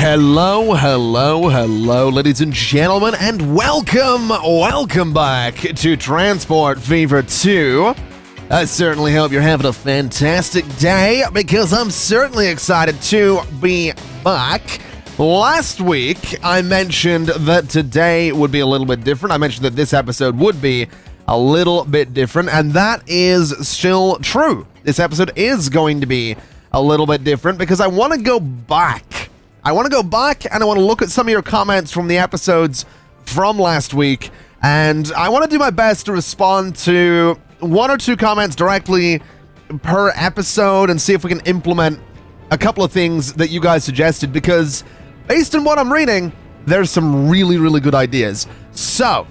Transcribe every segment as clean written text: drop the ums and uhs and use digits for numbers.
Hello, ladies and gentlemen, and welcome back to Transport Fever 2. I certainly hope you're having a fantastic day, because I'm certainly excited to be back. Last week, I mentioned that today would be a little bit different. I mentioned that this episode would be a little bit different, and that is still true. This episode is going to be a little bit different because I want to go back. I want to go back and I want to look at some of your comments from the episodes from last week, and I want to do my best to respond to one or two comments directly per episode and see if we can implement a couple of things that you guys suggested, because based on what I'm reading, there's some really good ideas. So,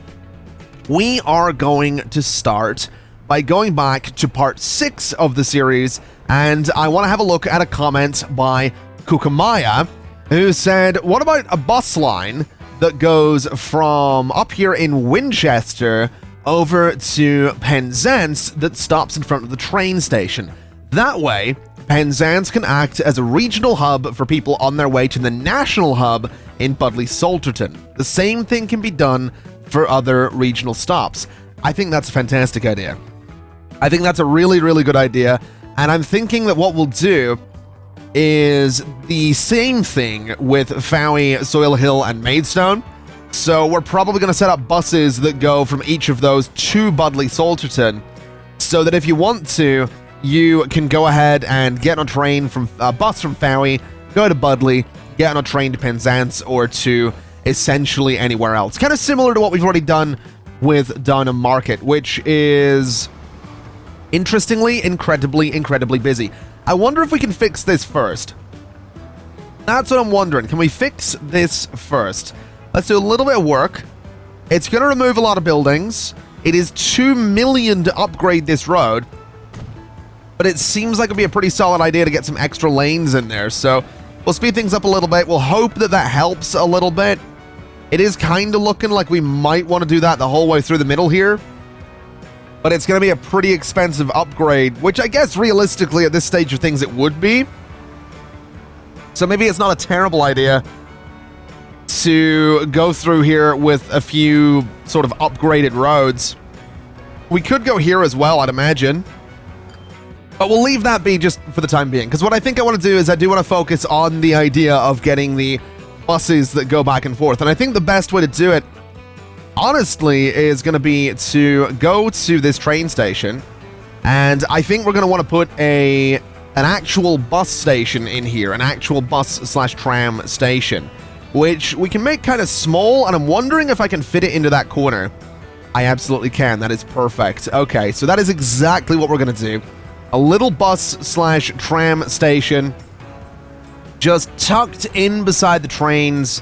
we are going to start by going back to part 6 of the series, and I want to have a look at a comment by Kukamaya, who said, what about a bus line that goes from up here in Winchester over to Penzance that stops in front of the train station? That way, Penzance can act as a regional hub for people on their way to the national hub in Budleigh-Salterton. The same thing can be done for other regional stops. I think that's a fantastic idea. I think that's a really good idea, and I'm thinking that what we'll do is the same thing with Fowey, Soil Hill, and Maidstone. So we're probably going to set up buses that go from each of those to Budleigh-Salterton, so that if you want to, you can go ahead and get on a train from a bus from Fowey, go to Budleigh, get on a train to Penzance, or to essentially anywhere else. Kind of similar to what we've already done with Dynam Market, which is interestingly incredibly busy. I wonder if we can fix this first. That's what I'm wondering. Can we fix this first? Let's do a little bit of work. It's going to remove a lot of buildings. It is $2 million to upgrade this road, but it seems like it'd be a pretty solid idea to get some extra lanes in there. So we'll speed things up a little bit. We'll hope that that helps a little bit. It is kind of looking like we might want to do that the whole way through the middle here, but it's going to be a pretty expensive upgrade, which I guess realistically at this stage of things it would be. So maybe it's not a terrible idea to go through here with a few sort of upgraded roads. We could go here as well, I'd imagine, but we'll leave that be just for the time being, because what I think I want to do is I do want to focus on the idea of getting the buses that go back and forth, and I think the best way to do it, honestly, is going to be to go to this train station, and I think we're going to want to put an actual bus station in here, an actual bus/tram station, which we can make kind of small, and I'm wondering if I can fit it into that corner. I absolutely can. That is perfect. Okay, so that is exactly what we're going to do. A little bus/tram station just tucked in beside the trains.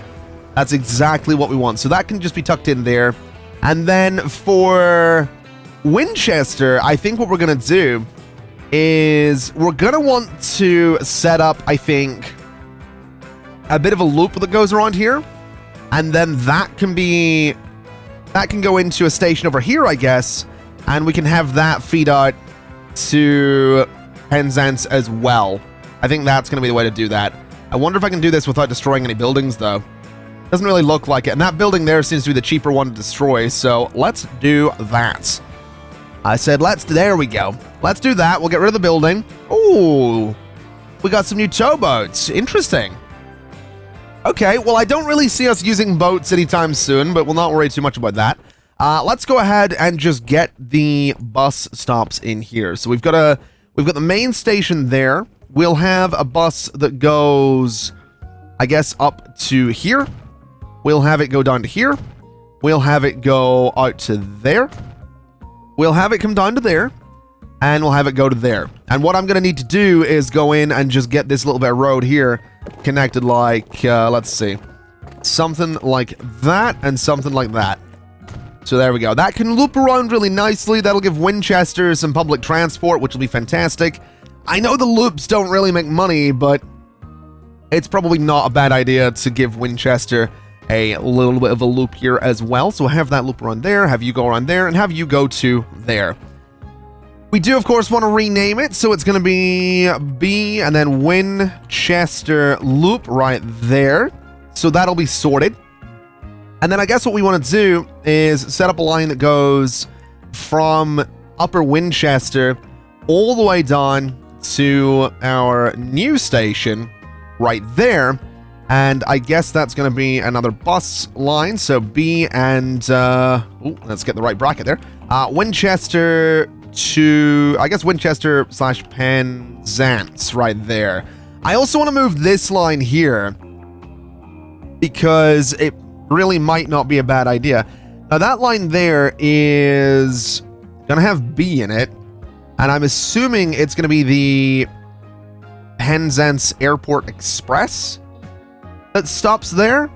That's exactly what we want. So that can just be tucked in there. And then for Winchester, I think what we're going to do is we're going to want to set up, I think, a bit of a loop that goes around here. And then that can go into a station over here, I guess. And we can have that feed out to Penzance as well. I think that's going to be the way to do that. I wonder if I can do this without destroying any buildings, though. Doesn't really look like it. And that building there seems to be the cheaper one to destroy, so let's do that. I said there we go. Let's do that. We'll get rid of the building. Ooh, we got some new towboats. Interesting. Okay, well, I don't really see us using boats anytime soon, but we'll not worry too much about that. Let's go ahead and just get the bus stops in here. So we've got the main station there. We'll have a bus that goes, I guess, up to here. We'll have it go down to here. We'll have it go out to there. We'll have it come down to there. And we'll have it go to there. And what I'm going to need to do is go in and just get this little bit of road here connected like, let's see, something like that and something like that. So there we go. That can loop around really nicely. That'll give Winchester some public transport, which will be fantastic. I know the loops don't really make money, but it's probably not a bad idea to give Winchester a little bit of a loop here as well. So have that loop around there, have you go around there, and have you go to there. We do, of course, want to rename it, so it's going to be B and then Winchester Loop right there. So that'll be sorted. And then I guess what we want to do is set up a line that goes from Upper Winchester all the way down to our new station right there. And I guess that's going to be another bus line. So B and, let's get the right bracket there. Winchester to, I guess, Winchester / Penzance right there. I also want to move this line here because it really might not be a bad idea. Now that line there is going to have B in it. And I'm assuming it's going to be the Penzance Airport Express that stops there,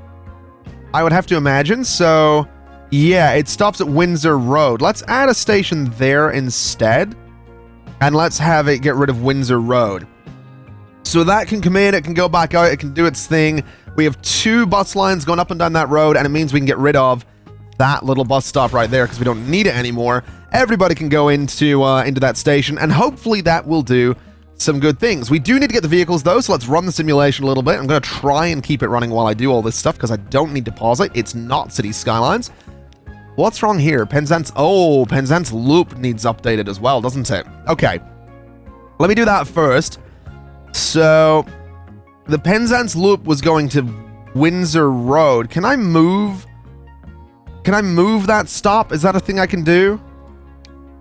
I would have to imagine. So, yeah, it stops at Windsor Road. Let's add a station there instead, and let's have it get rid of Windsor Road. So that can come in, it can go back out, it can do its thing. We have 2 bus lines going up and down that road, and it means we can get rid of that little bus stop right there because we don't need it anymore. Everybody can go into that station, and hopefully that will do some good things. We do need to get the vehicles though, so let's run the simulation a little bit. I'm going to try and keep it running while I do all this stuff because I don't need to pause it. It's not City Skylines. What's wrong here? Penzance Loop needs updated as well, doesn't it? Okay. Let me do that first. So, the Penzance Loop was going to Windsor Road. Can I move that stop? Is that a thing I can do?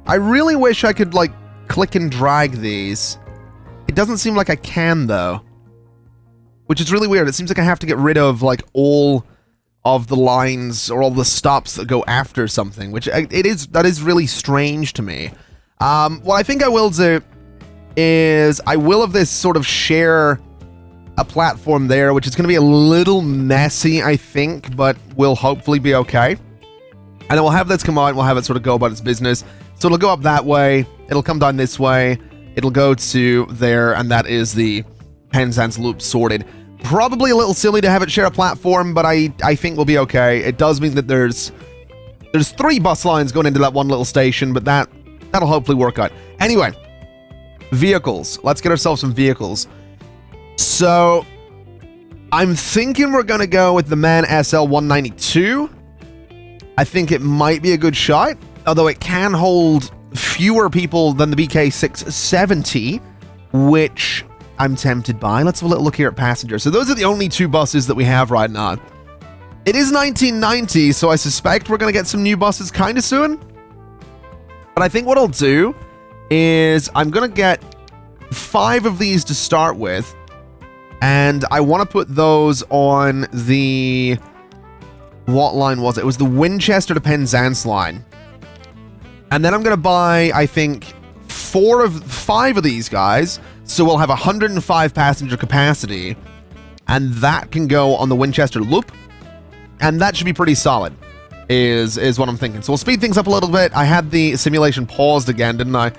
I really wish I could, like, click and drag these. It doesn't seem like I can, though. Which is really weird. It seems like I have to get rid of, like, all of the lines or all the stops that go after something, which that is really strange to me. What I think I will do is I will have this sort of share a platform there, which is going to be a little messy, I think, but will hopefully be okay. And then we'll have this come out, and we'll have it sort of go about its business. So it'll go up that way, it'll come down this way, it'll go to there, and that is the Penzance Loop sorted. Probably a little silly to have it share a platform, but I think we'll be okay. It does mean that there's 3 bus lines going into that one little station, but that'll hopefully work out. Anyway, vehicles. Let's get ourselves some vehicles. So, I'm thinking we're going to go with the MAN SL192. I think it might be a good shot, although it can hold fewer people than the BK670, which I'm tempted by. Let's have a little look here at passengers. So those are the only 2 buses that we have right now. It is 1990, so I suspect we're going to get some new buses kind of soon. But I think what I'll do is I'm going to get 5 of these to start with, and I want to put those on the... What line was it? It was the Winchester to Penzance line. And then I'm going to buy, I think, 5 of these guys, so we'll have 105 passenger capacity, and that can go on the Winchester Loop, and that should be pretty solid, is what I'm thinking. So we'll speed things up a little bit. I had the simulation paused again, didn't I?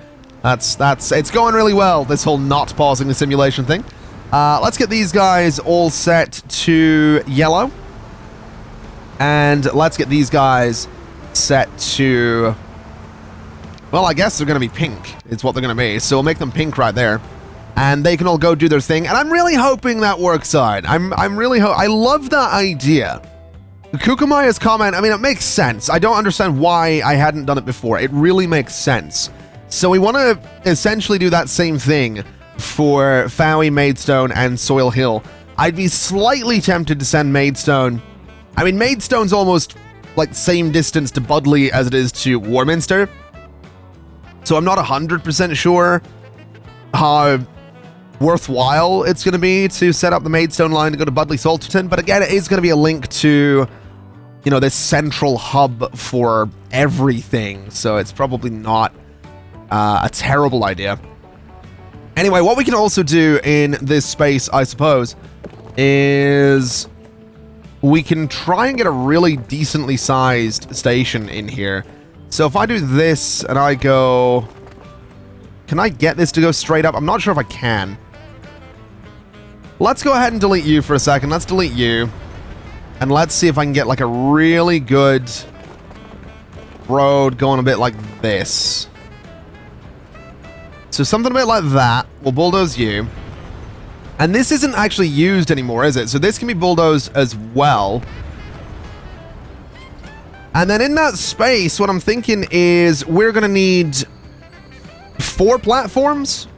It's going really well, this whole not pausing the simulation thing. Let's get these guys all set to yellow, and let's get these guys set to... Well, I guess they're going to be pink. It's what they're going to be. So we'll make them pink right there. And they can all go do their thing. And I'm really hoping that works out. I love that idea. Kukumaya's comment, I mean, it makes sense. I don't understand why I hadn't done it before. It really makes sense. So we want to essentially do that same thing for Fowey, Maidstone, and Soil Hill. I'd be slightly tempted to send Maidstone. I mean, Maidstone's almost like same distance to Budleigh as it is to Warminster. So I'm not 100% sure how worthwhile it's going to be to set up the Maidstone line to go to Budleigh-Salterton. But again, it is going to be a link to, you know, this central hub for everything. So it's probably not a terrible idea. Anyway, what we can also do in this space, I suppose, is we can try and get a really decently sized station in here. So if I do this and I go... Can I get this to go straight up? I'm not sure if I can. Let's go ahead and delete you for a second. Let's delete you. And let's see if I can get like a really good road going a bit like this. So something a bit like that. We'll bulldoze you. And this isn't actually used anymore, is it? So this can be bulldozed as well. And then in that space, what I'm thinking is we're going to need 4 platforms.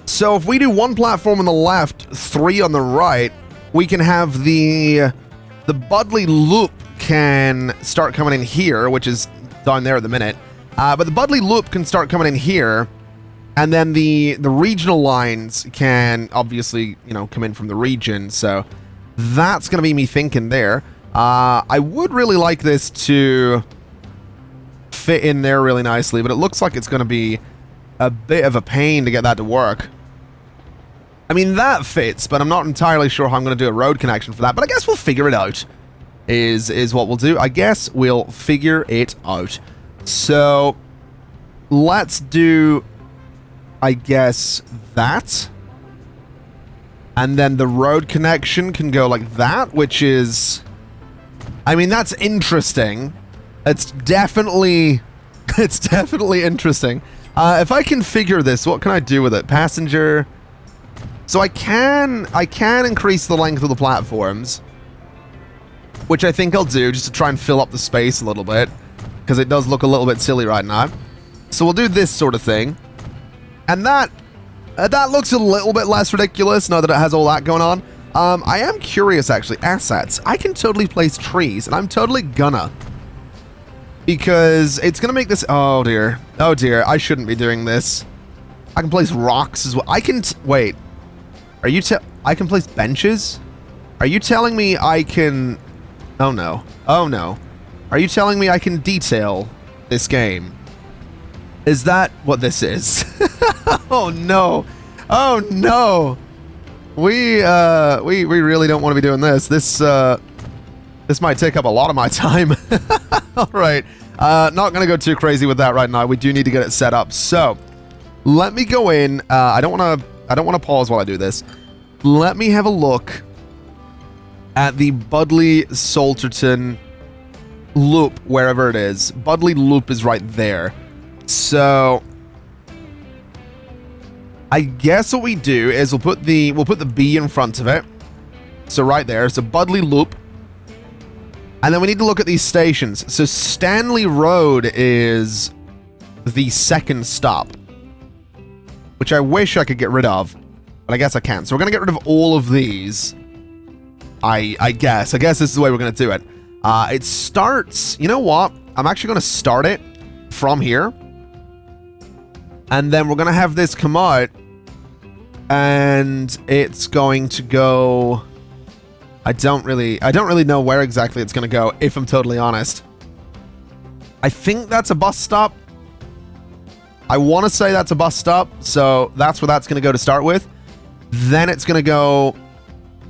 So if we do 1 platform on the left, 3 on the right, we can have the Budley Loop can start coming in here, which is down there at the minute. But the Budley Loop can start coming in here, and then the regional lines can obviously, you know, come in from the region. So that's going to be me thinking there. I would really like this to fit in there really nicely, but it looks like it's going to be a bit of a pain to get that to work. I mean, that fits, but I'm not entirely sure how I'm going to do a road connection for that, but I guess we'll figure it out, is what we'll do. I guess we'll figure it out. So, let's do, I guess, that. And then the road connection can go like that, which is... I mean, that's interesting. It's definitely interesting. If I can figure this, what can I do with it? Passenger... So I can increase the length of the platforms, which I think I'll do just to try and fill up the space a little bit, because it does look a little bit silly right now. So we'll do this sort of thing, and that looks a little bit less ridiculous now that it has all that going on. I am curious, actually. Assets. I can totally place trees, and I'm totally gonna, because it's gonna make this... Oh dear, I shouldn't be doing this. I can place rocks as well. I can... Wait. Are you I can place benches? Are you telling me I can... Oh no. Oh no. Are you telling me I can detail this game? Is that what this is? Oh no. Oh no. We really don't want to be doing this. This might take up a lot of my time. All right. Not going to go too crazy with that right now. We do need to get it set up. So, let me go in. I don't want to pause while I do this. Let me have a look at the Budley Salterton loop, wherever it is. Budley loop is right there. So I guess what we do is we'll put the B in front of it. So right there. So Budley loop. And then we need to look at these stations. So Stanley Road is the second stop, which I wish I could get rid of, but I guess I can't. So we're going to get rid of all of these. I guess this is the way we're going to do it. It starts... You know what? I'm actually going to start it from here. And then we're going to have this come out. And it's going to go... I don't really know where exactly it's going to go, if I'm totally honest. I think that's a bus stop. I want to say that's a bus stop, so that's where that's going to go to start with. Then it's going to go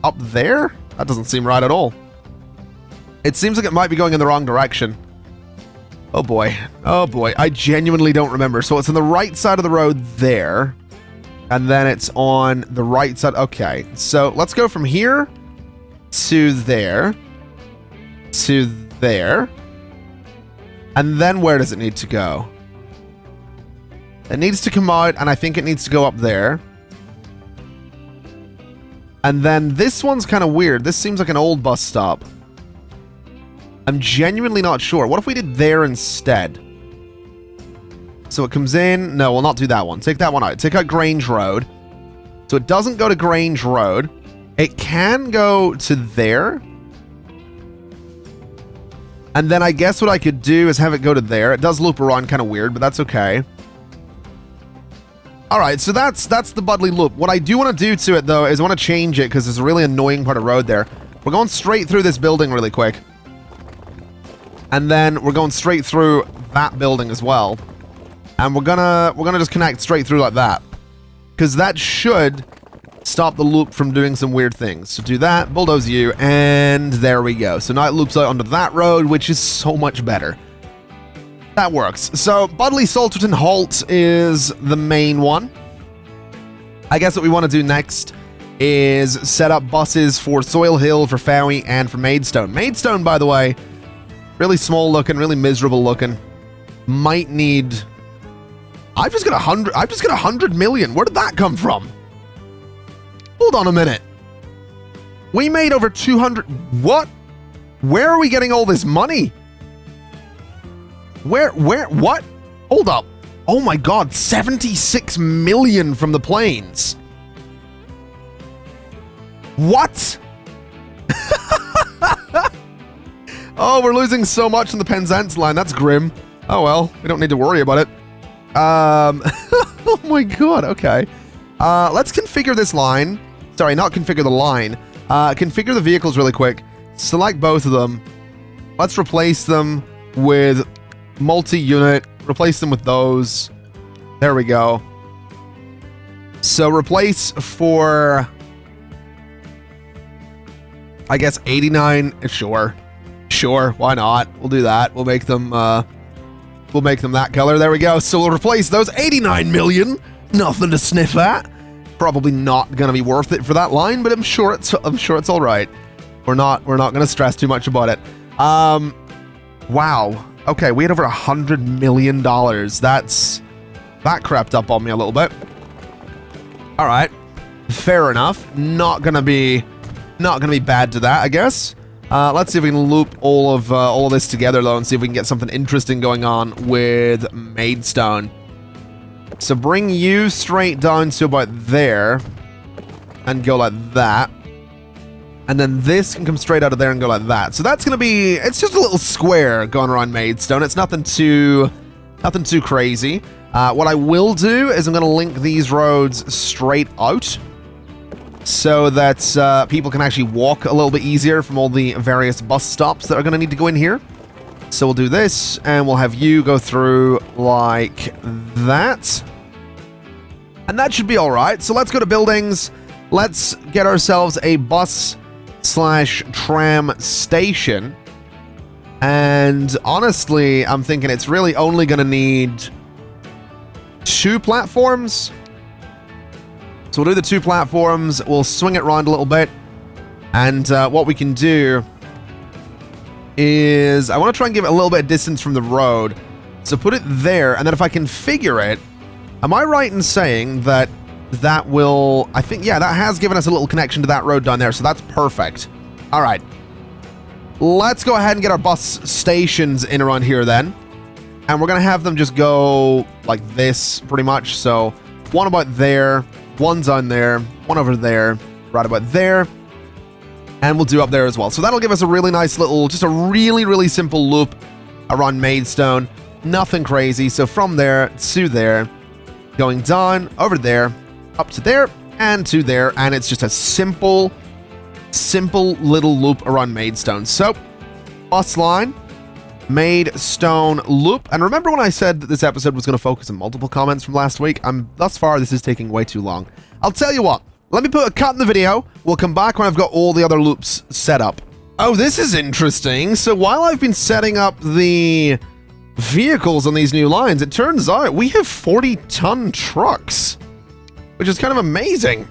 up there? That doesn't seem right at all. It seems like it might be going in the wrong direction. Oh boy. Oh boy. I genuinely don't remember. So it's on the right side of the road there. And then it's on the right side. Okay. So let's go from here to there. To there. And then where does it need to go? It needs to come out, and I think it needs to go up there. And then this one's kind of weird. This seems like an old bus stop. I'm genuinely not sure. What if we did there instead? So it comes in... No, we'll not do that one. Take that one out. Take out Grange Road. So it doesn't go to Grange Road. It can go to there. And then I guess what I could do is have it go to there. It does loop around kind of weird, but that's okay. Alright, so that's the Budley Loop. What I do want to do to it, though, is I want to change it, because there's a really annoying part of road there. We're going straight through this building really quick. And then we're going straight through that building as well. And we're gonna just connect straight through like that. Because that should stop the loop from doing some weird things. So do that, bulldoze you, and there we go. So now it loops out onto that road, which is so much better. That works. So Budley Salterton Halt is the main one. I guess what we want to do next is set up buses for Soil Hill, for Fowey, and for Maidstone. Maidstone, by the way, really small looking, really miserable looking. Might need... I've just got 100 million. Where did that come from? Hold on a minute. We made over 200... What? Where are we getting all this money? What? Hold up. Oh my god, 76 million from the planes. What? Oh, we're losing so much in the Penzance line. That's grim. Oh well, we don't need to worry about it. Oh my god, okay. Let's configure this line. Sorry, not configure the line. Configure the vehicles really quick. Select both of them. Let's replace them with multi-unit. Replace them with those. There we go. So replace for... I guess 89. Sure. Sure, why not? We'll do that. We'll make them that color. There we go. So we'll replace those 89 million. Nothing to sniff at. Probably not gonna be worth it for that line, but I'm sure it's all right. We're not gonna stress too much about it. Wow. Okay, we had over $100 million. That crept up on me a little bit. All right, fair enough. Not gonna be bad to that, I guess. Let's see if we can loop all of this together though, and see if we can get something interesting going on with Maidstone. So bring you straight down to about there, and go like that. And then this can come straight out of there and go like that. So that's gonna be, it's just a little square going around Maidstone. It's nothing too crazy. What I will do is I'm gonna link these roads straight out, so that people can actually walk a little bit easier from all the various bus stops that are gonna need to go in here. So we'll do this, and we'll have you go through like that. And that should be all right. So let's go to buildings. Let's get ourselves a bus/tram station. And honestly, I'm thinking it's really only gonna need 2 platforms. So we'll do the 2 platforms. We'll swing it around a little bit. And what we can do is, I want to try and give it a little bit of distance from the road. So put it there, and then if I configure it, am I right in saying that that will, I think, yeah, that has given us a little connection to that road down there, so that's perfect. All right. Let's go ahead and get our bus stations in around here then. And we're going to have them just go like this, pretty much. So one about there, one down there, one over there, right about there. And we'll do up there as well. So that'll give us a really nice little, just a really, really simple loop around Maidstone. Nothing crazy. So from there to there, going down, over there, up to there, and to there. And it's just a simple little loop around Maidstone. So, bus line, Maidstone loop. And remember when I said that this episode was going to focus on multiple comments from last week? Thus far, this is taking way too long. I'll tell you what. Let me put a cut in the video. We'll come back when I've got all the other loops set up. Oh, this is interesting. So while I've been setting up the vehicles on these new lines, it turns out we have 40-ton trucks, which is kind of amazing.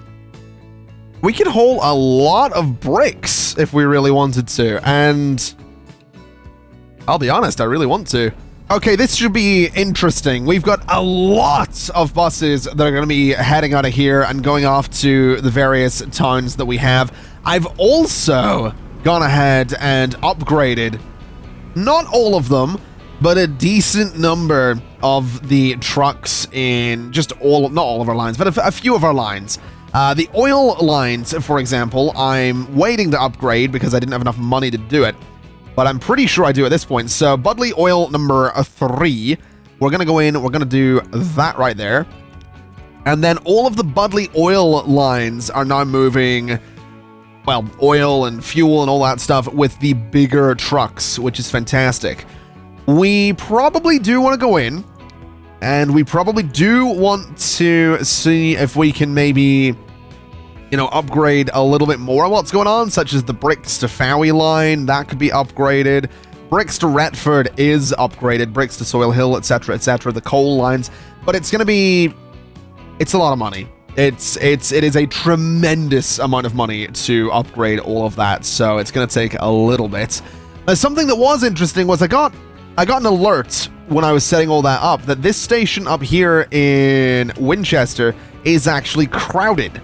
We could haul a lot of bricks if we really wanted to, and I'll be honest, I really want to. Okay, this should be interesting. We've got a lot of buses that are going to be heading out of here and going off to the various towns that we have. I've also gone ahead and upgraded, not all of them, but a decent number of the trucks in just not all of our lines, but a few of our lines. The oil lines, for example, I'm waiting to upgrade because I didn't have enough money to do it. But I'm pretty sure I do at this point. So Budley oil number 3, we're going to go in, we're going to do that right there. And then all of the Budley oil lines are now moving, well, oil and fuel and all that stuff with the bigger trucks, which is fantastic. We probably do want to go in, and we probably do want to see if we can maybe, you know, upgrade a little bit more on what's going on, such as the Bricks to Fowey line. That could be upgraded. Bricks to Retford is upgraded. Bricks to Soil Hill, etc., etc. The coal lines. But it's going to be... it's a lot of money. It is a tremendous amount of money to upgrade all of that. So it's going to take a little bit. Something that was interesting was I got an alert when I was setting all that up that this station up here in Winchester is actually crowded.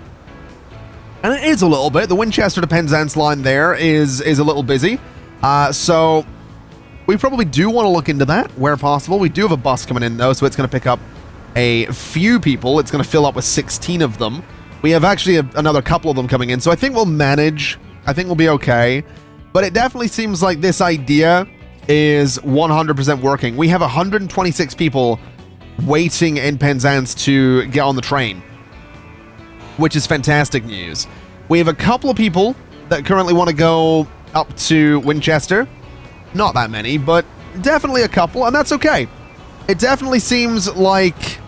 And it is a little bit. The Winchester to Penzance line there is a little busy. So we probably do want to look into that where possible. We do have a bus coming in, though, so it's going to pick up a few people. It's going to fill up with 16 of them. We have actually another couple of them coming in, so I think we'll manage. I think we'll be okay. But it definitely seems like this idea is 100% working. We have 126 people waiting in Penzance to get on the train, which is fantastic news. We have a couple of people that currently want to go up to Winchester. Not that many, but definitely a couple, and that's okay. It definitely seems like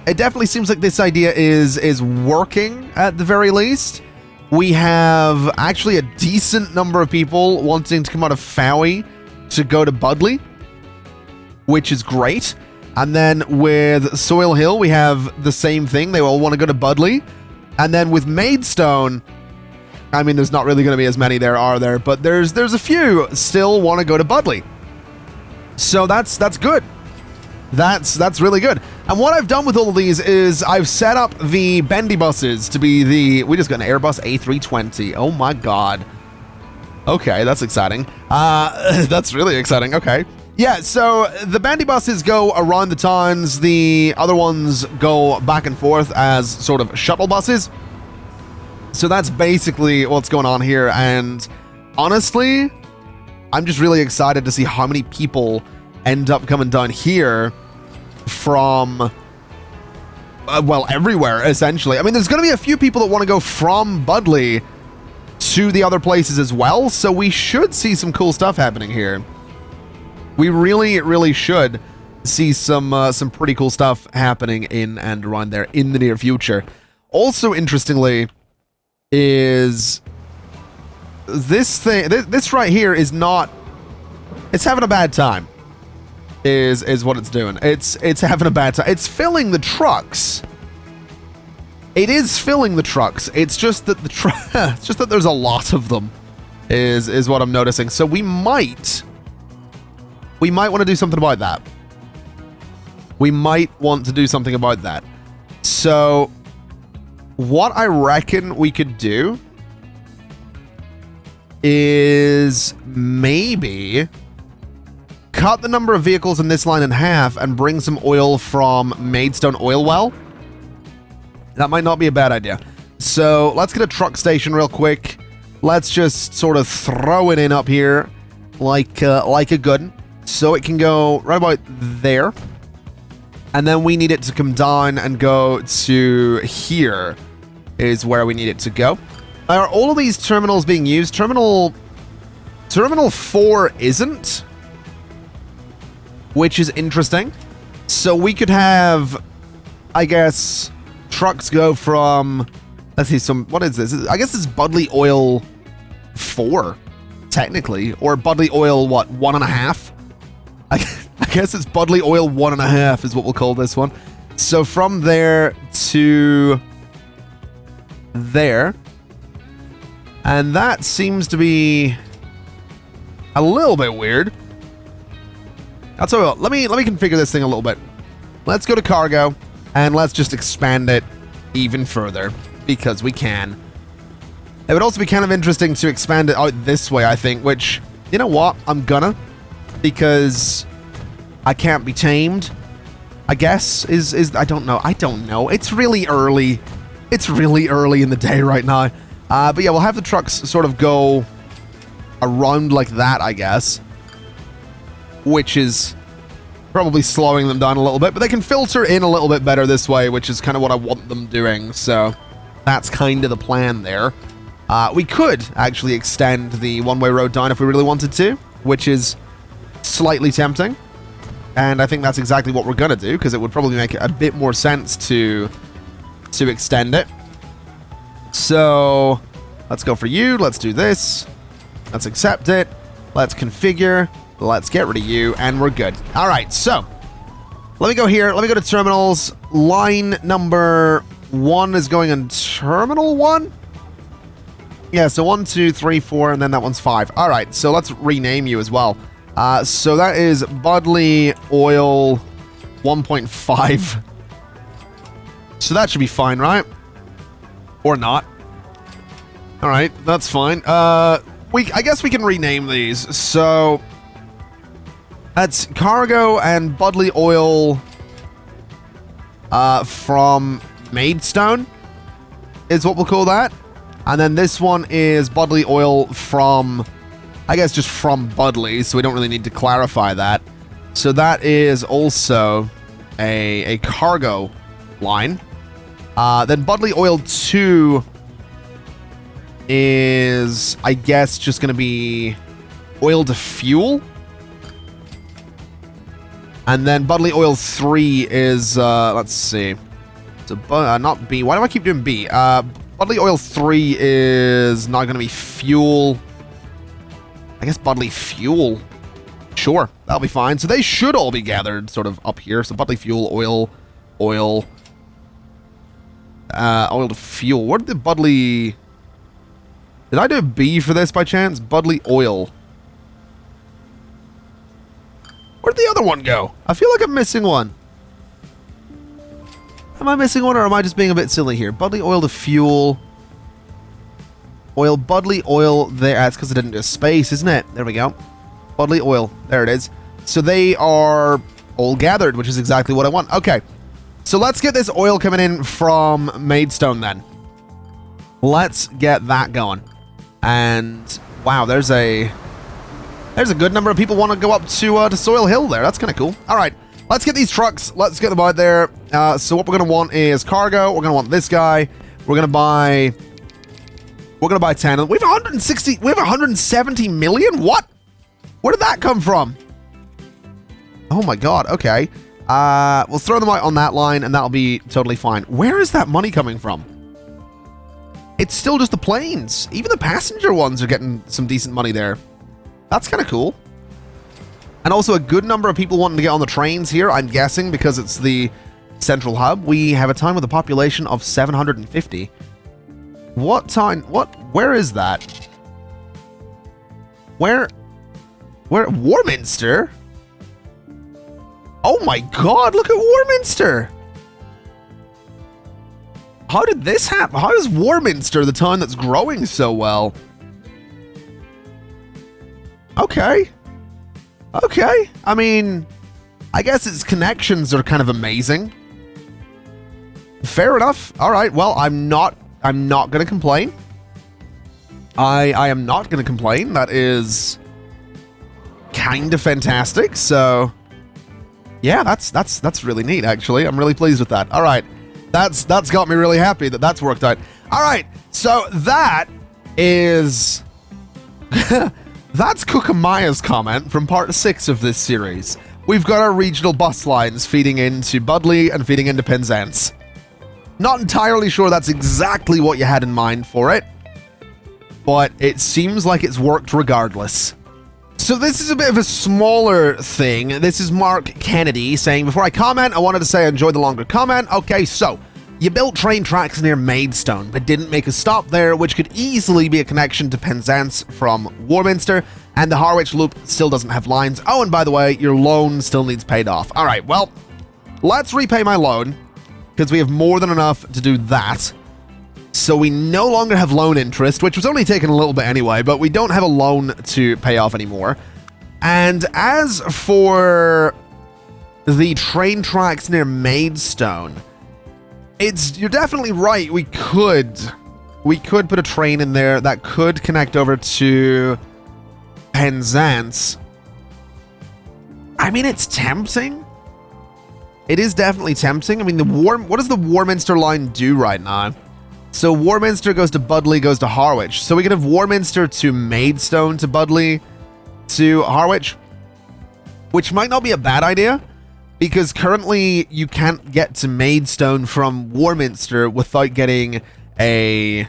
this idea is working at the very least. We have actually a decent number of people wanting to come out of Fowey to go to Budley, which is great. And then with Soil Hill, we have the same thing. They all want to go to Budley. And then with Maidstone, I mean, there's not really going to be as many there, are there? But there's a few still want to go to Budley. So that's good. That's really good. And what I've done with all of these is I've set up the bendy buses to be we just got an Airbus A320. Oh my god. Okay, that's exciting. That's really exciting. Okay. Yeah, so the bandy buses go around the towns. The other ones go back and forth as sort of shuttle buses. So that's basically what's going on here. And honestly, I'm just really excited to see how many people end up coming down here from, well, everywhere, essentially. I mean, there's going to be a few people that want to go from Budley to the other places as well. So we should see some cool stuff happening here. We really, really should see some pretty cool stuff happening in and around there in the near future. Also, interestingly, is this right here is not. It's having a bad time. Is what it's doing. It's having a bad time. It's filling the trucks. It is filling the trucks. It's just that it's just that there's a lot of them. Is what I'm noticing. So we might want to do something about that. We might want to do something about that. So what I reckon we could do is maybe cut the number of vehicles in this line in half and bring some oil from Maidstone Oil Well. That might not be a bad idea. So let's get a truck station real quick. Let's just sort of throw it in up here like a good one. So it can go right about there. And then we need it to come down and go to here is where we need it to go. Are all of these terminals being used? Terminal 4 isn't, which is interesting. So we could have, I guess, trucks go from, let's see, what is this? I guess it's Budley Oil 4, technically, or Budley Oil, what, 1.5? I guess it's Budley Oil 1.5 is what we'll call this one. So from there to there. And that seems to be a little bit weird. I'll tell you what, let me configure this thing a little bit. Let's go to cargo and let's just expand it even further because we can. It would also be kind of interesting to expand it out this way, I think, which, you know what, I'm gonna, because I can't be tamed, I guess, is I don't know. It's really early. It's really early in the day right now. But yeah, we'll have the trucks sort of go around like that, I guess, which is probably slowing them down a little bit, but they can filter in a little bit better this way, which is kind of what I want them doing. So that's kind of the plan there. We could actually extend the one-way road down if we really wanted to, which is slightly tempting. And I think that's exactly what we're going to do, because it would probably make a bit more sense to extend it. So let's go for you. Let's do this. Let's accept it. Let's configure. Let's get rid of you, and we're good. All right, so let me go here. Let me go to terminals. Line number 1 is going on terminal 1. Yeah, so 1, 2, 3, 4, and then that one's 5. All right, so let's rename you as well. So that is Budley Oil 1.5. So that should be fine, right? Or not. All right, that's fine. I guess we can rename these. So that's cargo and Budley oil from Maidstone is what we'll call that. And then this one is Budley oil from, I guess, just from Budley, so we don't really need to clarify that. So that is also a cargo line. Then Budley oil 2 is, I guess, just going to be oil to fuel. And then Budley oil 3 is, let's see. So, not B. Why do I keep doing B? Budley oil 3 is not going to be fuel. I guess Budley fuel. Sure, that'll be fine. So they should all be gathered sort of up here. So Budley fuel, oil to fuel. What did the Budley... Did I do a B for this by chance? Budley oil. Where'd the other one go? I feel like I'm missing one. Am I missing one, or am I just being a bit silly here? Budley oil to fuel. Oil, Budley oil there. That's because I didn't do a space, isn't it? There we go. Budley oil. There it is. So they are all gathered, which is exactly what I want. Okay. So let's get this oil coming in from Maidstone then. Let's get that going. And wow, there's a good number of people want to go up to Soil Hill there. That's kind of cool. All right. Let's get these trucks. Let's get them out there. So what we're going to want is cargo. We're going to want this guy. We're going to buy 10. We have 160. We have 170 million. What? Where did that come from? Oh my God. Okay. We'll throw them out on that line and that'll be totally fine. Where is that money coming from? It's still just the planes. Even the passenger ones are getting some decent money there. That's kind of cool. And also a good number of people wanting to get on the trains here, I'm guessing, because it's the central hub. We have a time with a population of 750. What time? Where is that? Where? Warminster? Oh my God, look at Warminster. How did this happen? How is Warminster the town that's growing so well? Okay. Okay. I mean, I guess its connections are kind of amazing. Fair enough. All right. Well, I'm not going to complain. I am not going to complain. That is kind of fantastic. So, yeah, that's really neat, actually. I'm really pleased with that. All right. That's got me really happy that that's worked out. All right. So that is... That's Cookamaya's comment from part 6 of this series. We've got our regional bus lines feeding into Budley and feeding into Penzance. Not entirely sure that's exactly what you had in mind for it, but it seems like it's worked regardless. So this is a bit of a smaller thing. This is Mark Kennedy saying, before I comment, I wanted to say I enjoyed the longer comment. Okay, so you built train tracks near Maidstone, but didn't make a stop there, which could easily be a connection to Penzance from Warminster, and the Harwich Loop still doesn't have lines. Oh, and by the way, your loan still needs paid off. All right, well, let's repay my loan, because we have more than enough to do that. So we no longer have loan interest, which was only taken a little bit anyway, but we don't have a loan to pay off anymore. And as for the train tracks near Maidstone, you're definitely right. We could put a train in there that could connect over to Penzance. I mean, it's tempting. It is definitely tempting. I mean, what does the Warminster line do right now? So Warminster goes to Budley, goes to Harwich. So we could have Warminster to Maidstone to Budley to Harwich, which might not be a bad idea, because currently you can't get to Maidstone from Warminster without getting a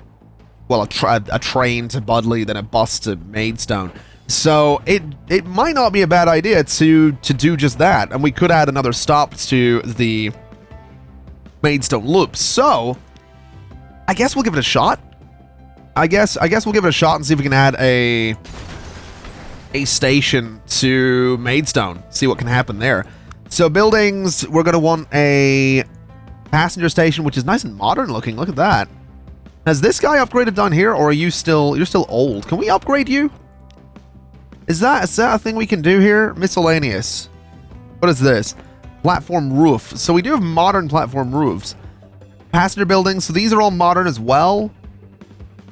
train to Budley, then a bus to Maidstone. So it might not be a bad idea to do just that, and we could add another stop to the Maidstone loop. So I guess we'll give it a shot. I guess we'll give it a shot and see if we can add a station to Maidstone. See what can happen there. So buildings, we're going to want a passenger station, which is nice and modern looking. Look at that. Has this guy upgraded down here, or are you still... You're still old. Can we upgrade you? Is that a thing we can do here? Miscellaneous. What is this? Platform roof. So we do have modern platform roofs. Passenger buildings. So these are all modern as well.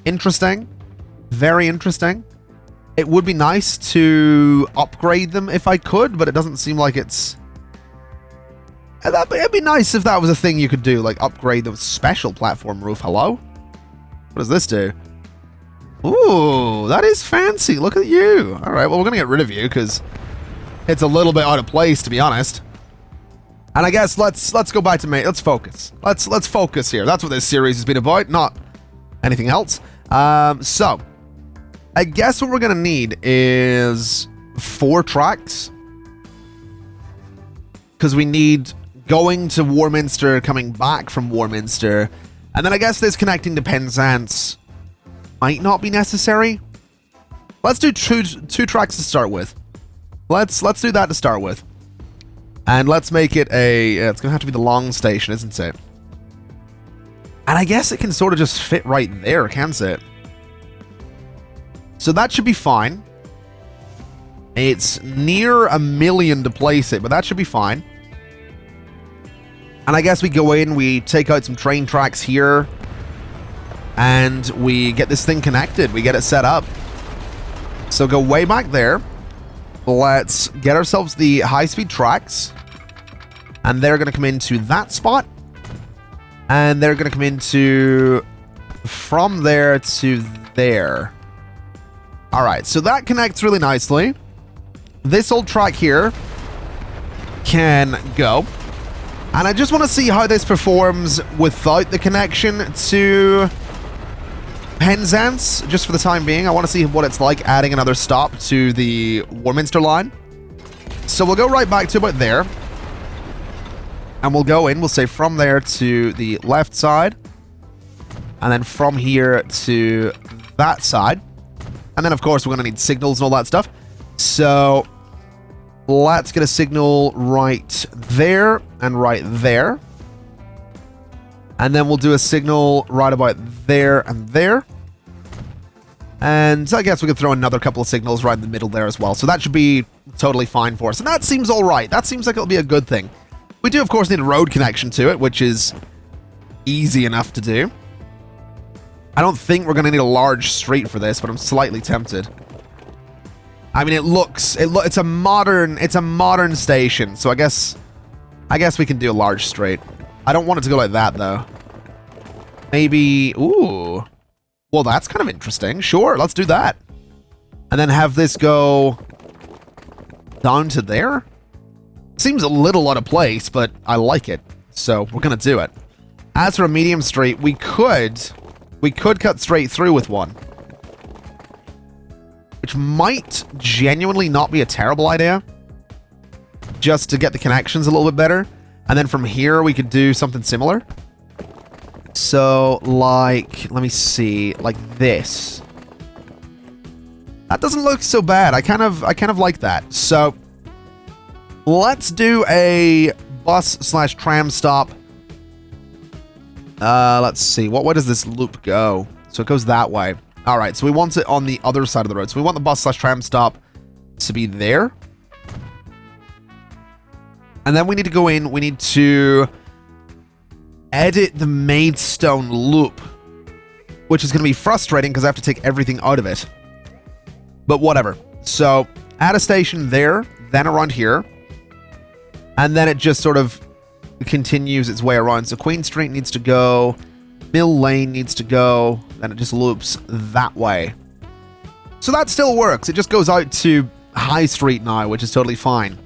Interesting. Very interesting. It would be nice to upgrade them if I could, but it doesn't seem like it's... It'd be nice if that was a thing you could do, like upgrade the special platform roof. Hello? What does this do? Ooh, that is fancy. Look at you. All right, well, we're going to get rid of you because it's a little bit out of place, to be honest. And I guess let's go back to let's focus. Let's focus here. That's what this series has been about, not anything else. So, I guess what we're going to need is 4 tracks. Because we need going to Warminster, coming back from Warminster, and then I guess this connecting to Penzance might not be necessary. Let's do two tracks to start with. Let's do that to start with. And let's make it it's going to have to be the long station, isn't it? And I guess it can sort of just fit right there, can't it? So that should be fine. It's near 1 million to place it, but that should be fine. And I guess we go in, we take out some train tracks here, and we get this thing connected. We get it set up. So go way back there. Let's get ourselves the high-speed tracks. And they're going to come into that spot. And they're going to come into from there to there. All right, so that connects really nicely. This old track here can go. And I just want to see how this performs without the connection to Penzance, just for the time being. I want to see what it's like adding another stop to the Warminster line. So we'll go right back to about there. And we'll go in, we'll say from there to the left side. And then from here to that side. And then, of course, we're going to need signals and all that stuff. So let's get a signal right there and right there. And then we'll do a signal right about there and there. And I guess we could throw another couple of signals right in the middle there as well. So that should be totally fine for us. And that seems all right. That seems like it'll be a good thing. We do, of course, need a road connection to it, which is easy enough to do. I don't think we're going to need a large street for this, but I'm slightly tempted. I mean, it's a modern station, so I guess we can do a large street. I don't want it to go like that, though. Maybe, ooh. Well, that's kind of interesting. Sure, let's do that. And then have this go down to there. Seems a little out of place, but I like it, so we're gonna do it. As for a medium street, we could cut straight through with one, which might genuinely not be a terrible idea, just to get the connections a little bit better. And then from here, we could do something similar. So, like, let me see, like this. That doesn't look so bad. I kind of like that. So, let's do a bus/tram stop. Let's see. What way does this loop go? So it goes that way. All right. So we want it on the other side of the road. So we want the bus/tram stop to be there. And then we need to go in. We need to edit the Maidstone loop, which is going to be frustrating because I have to take everything out of it. But whatever. So add a station there, then around here. And then it just sort of continues its way around. So Queen Street needs to go, Mill Lane needs to go, then it just loops that way. So that still works. It just goes out to High Street now, which is totally fine.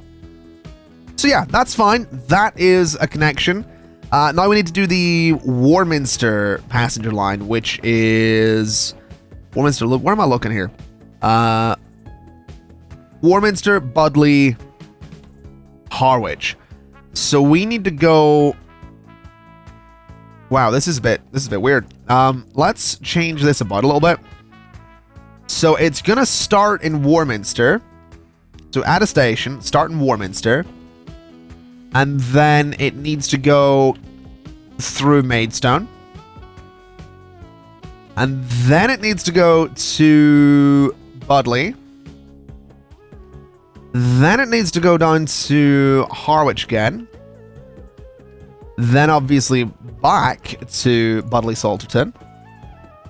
So yeah, that's fine. That is a connection. Now we need to do the Warminster passenger line, which is Warminster. Where am I looking here? Warminster, Budley, Harwich. So we need to go. Wow, this is a bit weird. Let's change this about a little bit. So it's gonna start in Warminster. So add a station, start in Warminster, and then it needs to go through Maidstone. And then it needs to go to Budley. Then it needs to go down to Harwich again. Then obviously back to Budley Salterton,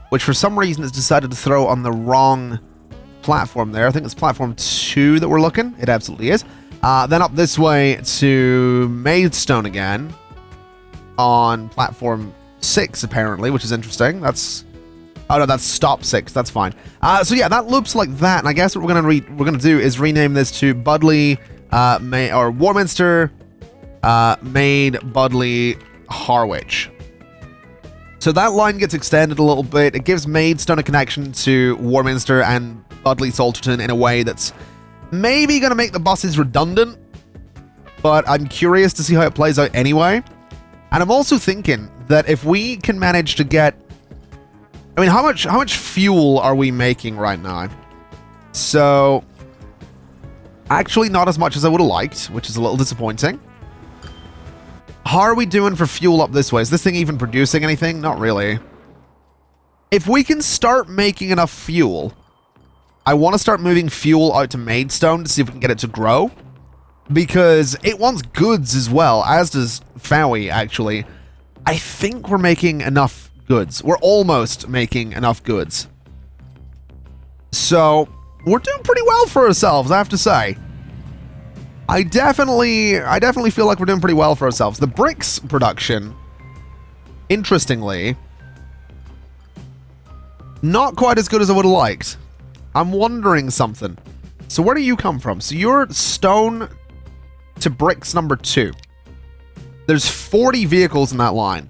which for some reason has decided to throw on the wrong platform there. I think it's platform 2 that we're looking. It absolutely is. Then up this way to Maidstone again on platform 6 apparently, which is interesting. Oh no, that's stop 6. That's fine. So yeah, that loops like that. And I guess what we're gonna do is rename this to Budley, Warminster, Maid, Budley, Harwich. So that line gets extended a little bit. It gives Maidstone a connection to Warminster and Budley Salterton in a way that's maybe going to make the buses redundant, but I'm curious to see how it plays out anyway. And I'm also thinking that if we can manage to get... I mean, how much fuel are we making right now? So, actually not as much as I would have liked, which is a little disappointing. How are we doing for fuel up this way? Is this thing even producing anything? Not really. If we can start making enough fuel, I want to start moving fuel out to Maidstone to see if we can get it to grow. Because it wants goods as well, as does Fowie, actually. I think we're making enough goods. We're almost making enough goods. So, we're doing pretty well for ourselves, I have to say. I definitely feel like we're doing pretty well for ourselves. The bricks production, interestingly, not quite as good as I would have liked. I'm wondering something. So where do you come from? So you're stone to bricks number 2. There's 40 vehicles in that line.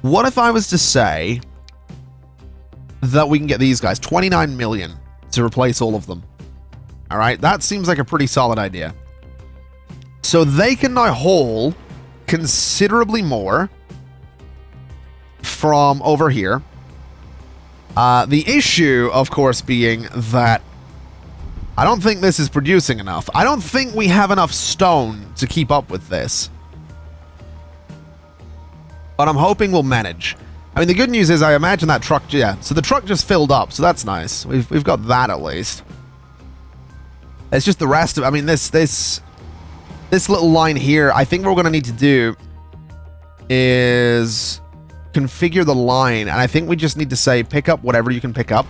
What if I was to say that we can get these guys 29 million to replace all of them? All right, that seems like a pretty solid idea. So they can now haul considerably more from over here. The issue, of course, being that I don't think this is producing enough. I don't think we have enough stone to keep up with this. But I'm hoping we'll manage. I mean, the good news is I imagine that truck, yeah, so the truck just filled up, so that's nice. We've got that at least. It's just the rest of, I mean, this little line here, I think what we're going to need to do is configure the line, and I think we just need to say pick up whatever you can pick up.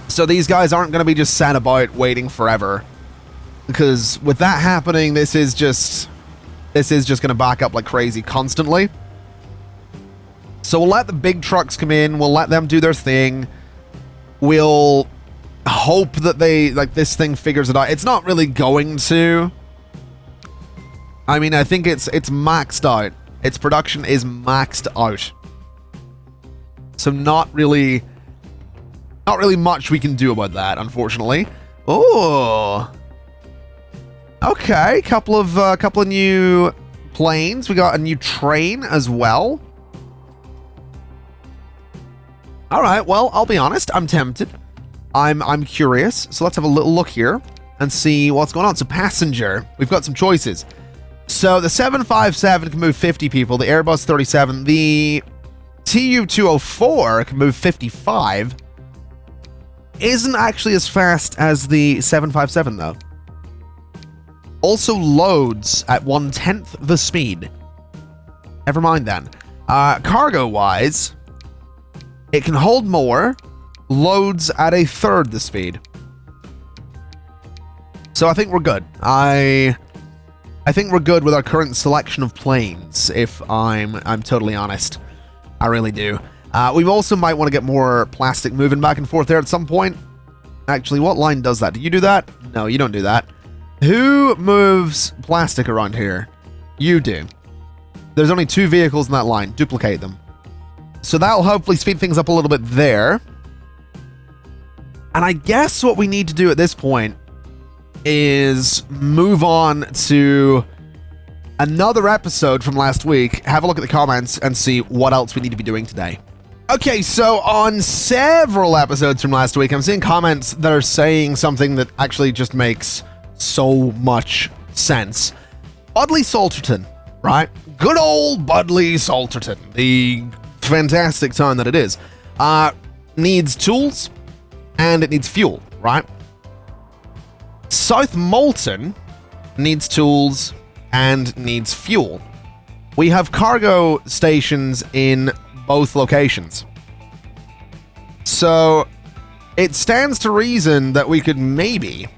So these guys aren't going to be just sat about waiting forever. Because with that happening, this is just going to back up like crazy constantly. So we'll let the big trucks come in, we'll let them do their thing. We'll hope that this thing figures it out. It's not really going to. I mean, I think it's maxed out. Its production is maxed out. So not really much we can do about that, unfortunately. Oh. Okay, couple of new planes. We got a new train as well. All right, well, I'll be honest, I'm tempted. I'm curious, so let's have a little look here and see what's going on. So passenger, we've got some choices. So the 757 can move 50 people, the Airbus 37, the TU-204 can move 55. Isn't actually as fast as the 757 though. Also loads at 1/10 the speed. Never mind then. Cargo-wise, it can hold more, loads at 1/3 the speed. So I think we're good. I think we're good with our current selection of planes, if I'm totally honest. I really do. We also might want to get more plastic moving back and forth there at some point. Actually, what line does that? Do you do that? No, you don't do that. Who moves plastic around here? You do. There's only 2 vehicles in that line. Duplicate them. So that'll hopefully speed things up a little bit there. And I guess what we need to do at this point is move on to another episode from last week, have a look at the comments, and see what else we need to be doing today. Okay, so on several episodes from last week, I'm seeing comments that are saying something that actually just makes so much sense. Budley Salterton, right? Good old Budley Salterton, the Fantastic time that it is. Needs tools, and it needs fuel, right? South Molton needs tools and needs fuel. We have cargo stations in both locations. So it stands to reason that we could maybe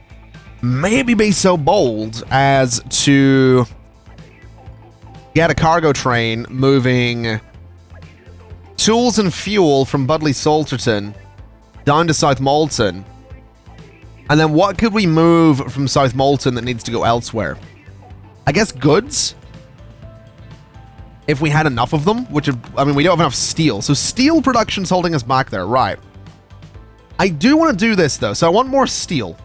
be so bold as to get a cargo train moving tools and fuel from Bedlington down to South Molton. And then what could we move from South Molton that needs to go elsewhere? I guess goods? If we had enough of them, which, I mean, we don't have enough steel. So steel production's holding us back there, right. I do want to do this, though. So I want more steel.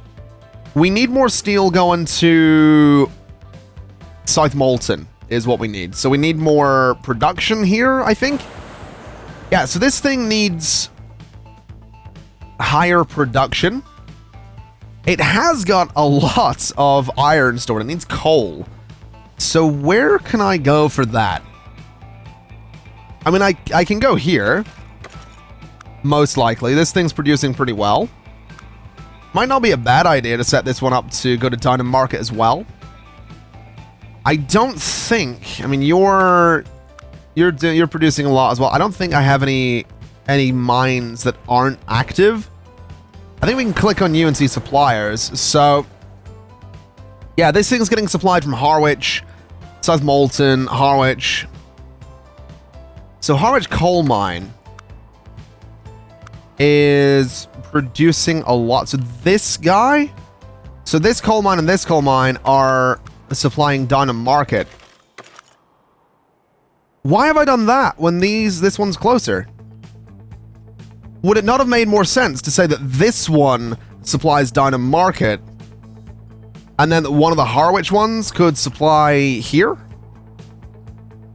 We need more steel going to South Molton is what we need. So we need more production here, I think. Yeah, so this thing needs higher production. It has got a lot of iron stored. It needs coal. So where can I go for that? I mean, I can go here. Most likely. This thing's producing pretty well. Might not be a bad idea to set this one up to go to Dynam Market as well. I don't think... I mean, you're producing a lot as well. I don't think I have any mines that aren't active. I think we can click on you and see suppliers. So, yeah, this thing's getting supplied from Harwich, South Molton, Harwich. So Harwich Coal Mine is producing a lot. So this guy, so this coal mine and this coal mine are supplying Dynam Market. Why have I done that when this one's closer? Would it not have made more sense to say that this one supplies Dynam Market and then one of the Harwich ones could supply here?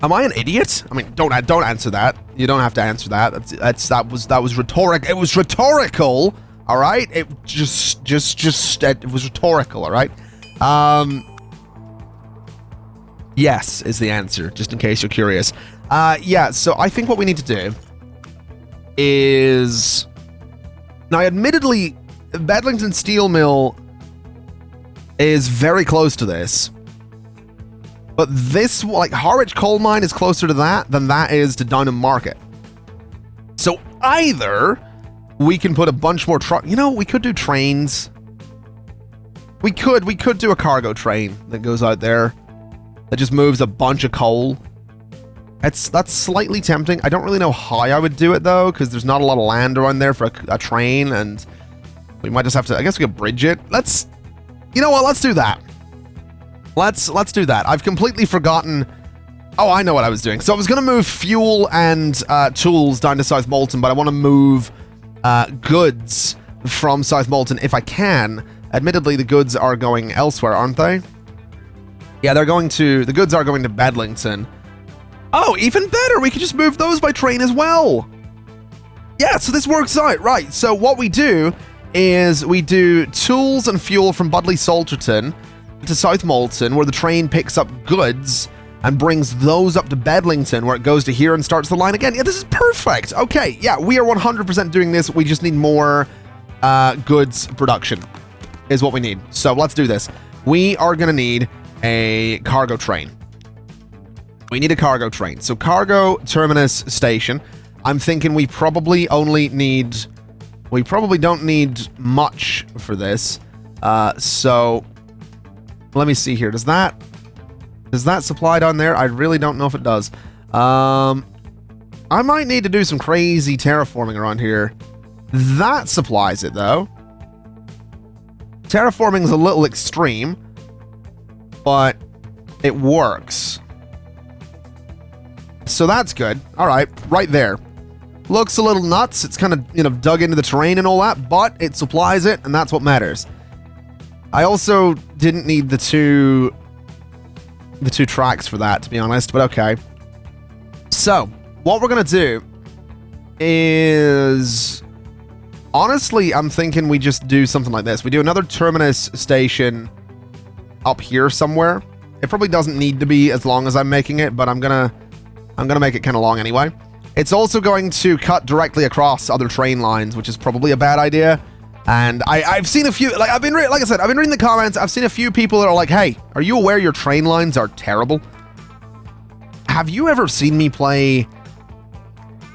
Am I an idiot? I mean, don't answer that. You don't have to answer that. That was rhetoric. It was rhetorical. All right. It it was rhetorical. All right. Yes is the answer, just in case you're curious. Yeah. So I think what we need to do is now, admittedly, Bedlington Steel Mill is very close to this. But this, like, Harwich Coal Mine is closer to that than that is to Dynam Market. So either we can put a bunch more truck. You know, we could do trains. We could do a cargo train that goes out there that just moves a bunch of coal. That's slightly tempting. I don't really know how I would do it, though, because there's not a lot of land around there for a train, and we might just have to... I guess we could bridge it. You know what? Let's do that. Let's do that. I've completely forgotten... Oh, I know what I was doing. So I was going to move fuel and tools down to South Molton, but I want to move goods from South Molton if I can. Admittedly, the goods are going elsewhere, aren't they? Yeah, the goods are going to Bedlington. Oh, even better. We could just move those by train as well. Yeah, so this works out. Right, so what we do is we do tools and fuel from Bedlington to South Molton, where the train picks up goods and brings those up to Bedlington, where it goes to here and starts the line again. Yeah, this is perfect. Okay, yeah, we are 100% doing this. We just need more goods production is what we need. So let's do this. We are going to need a cargo train. We need a cargo train. So cargo terminus station. I'm thinking we probably don't need much for this. So let me see here. Does that supply down there? I really don't know if it does. I might need to do some crazy terraforming around here. That supplies it, though. Terraforming is a little extreme, but it works. So that's good. All right, right there. Looks a little nuts. It's kind of, dug into the terrain and all that, but it supplies it, and that's what matters. I also didn't need the two tracks for that, to be honest, but okay. So, what we're going to do is... Honestly, I'm thinking we just do something like this. We do another terminus station up here somewhere. It probably doesn't need to be as long as I'm making it, but I'm gonna make it kind of long anyway. It's also going to cut directly across other train lines, which is probably a bad idea. And I've seen a few, like I've been reading the comments. I've seen a few people that are like, "Hey, are you aware your train lines are terrible?" Have you ever seen me play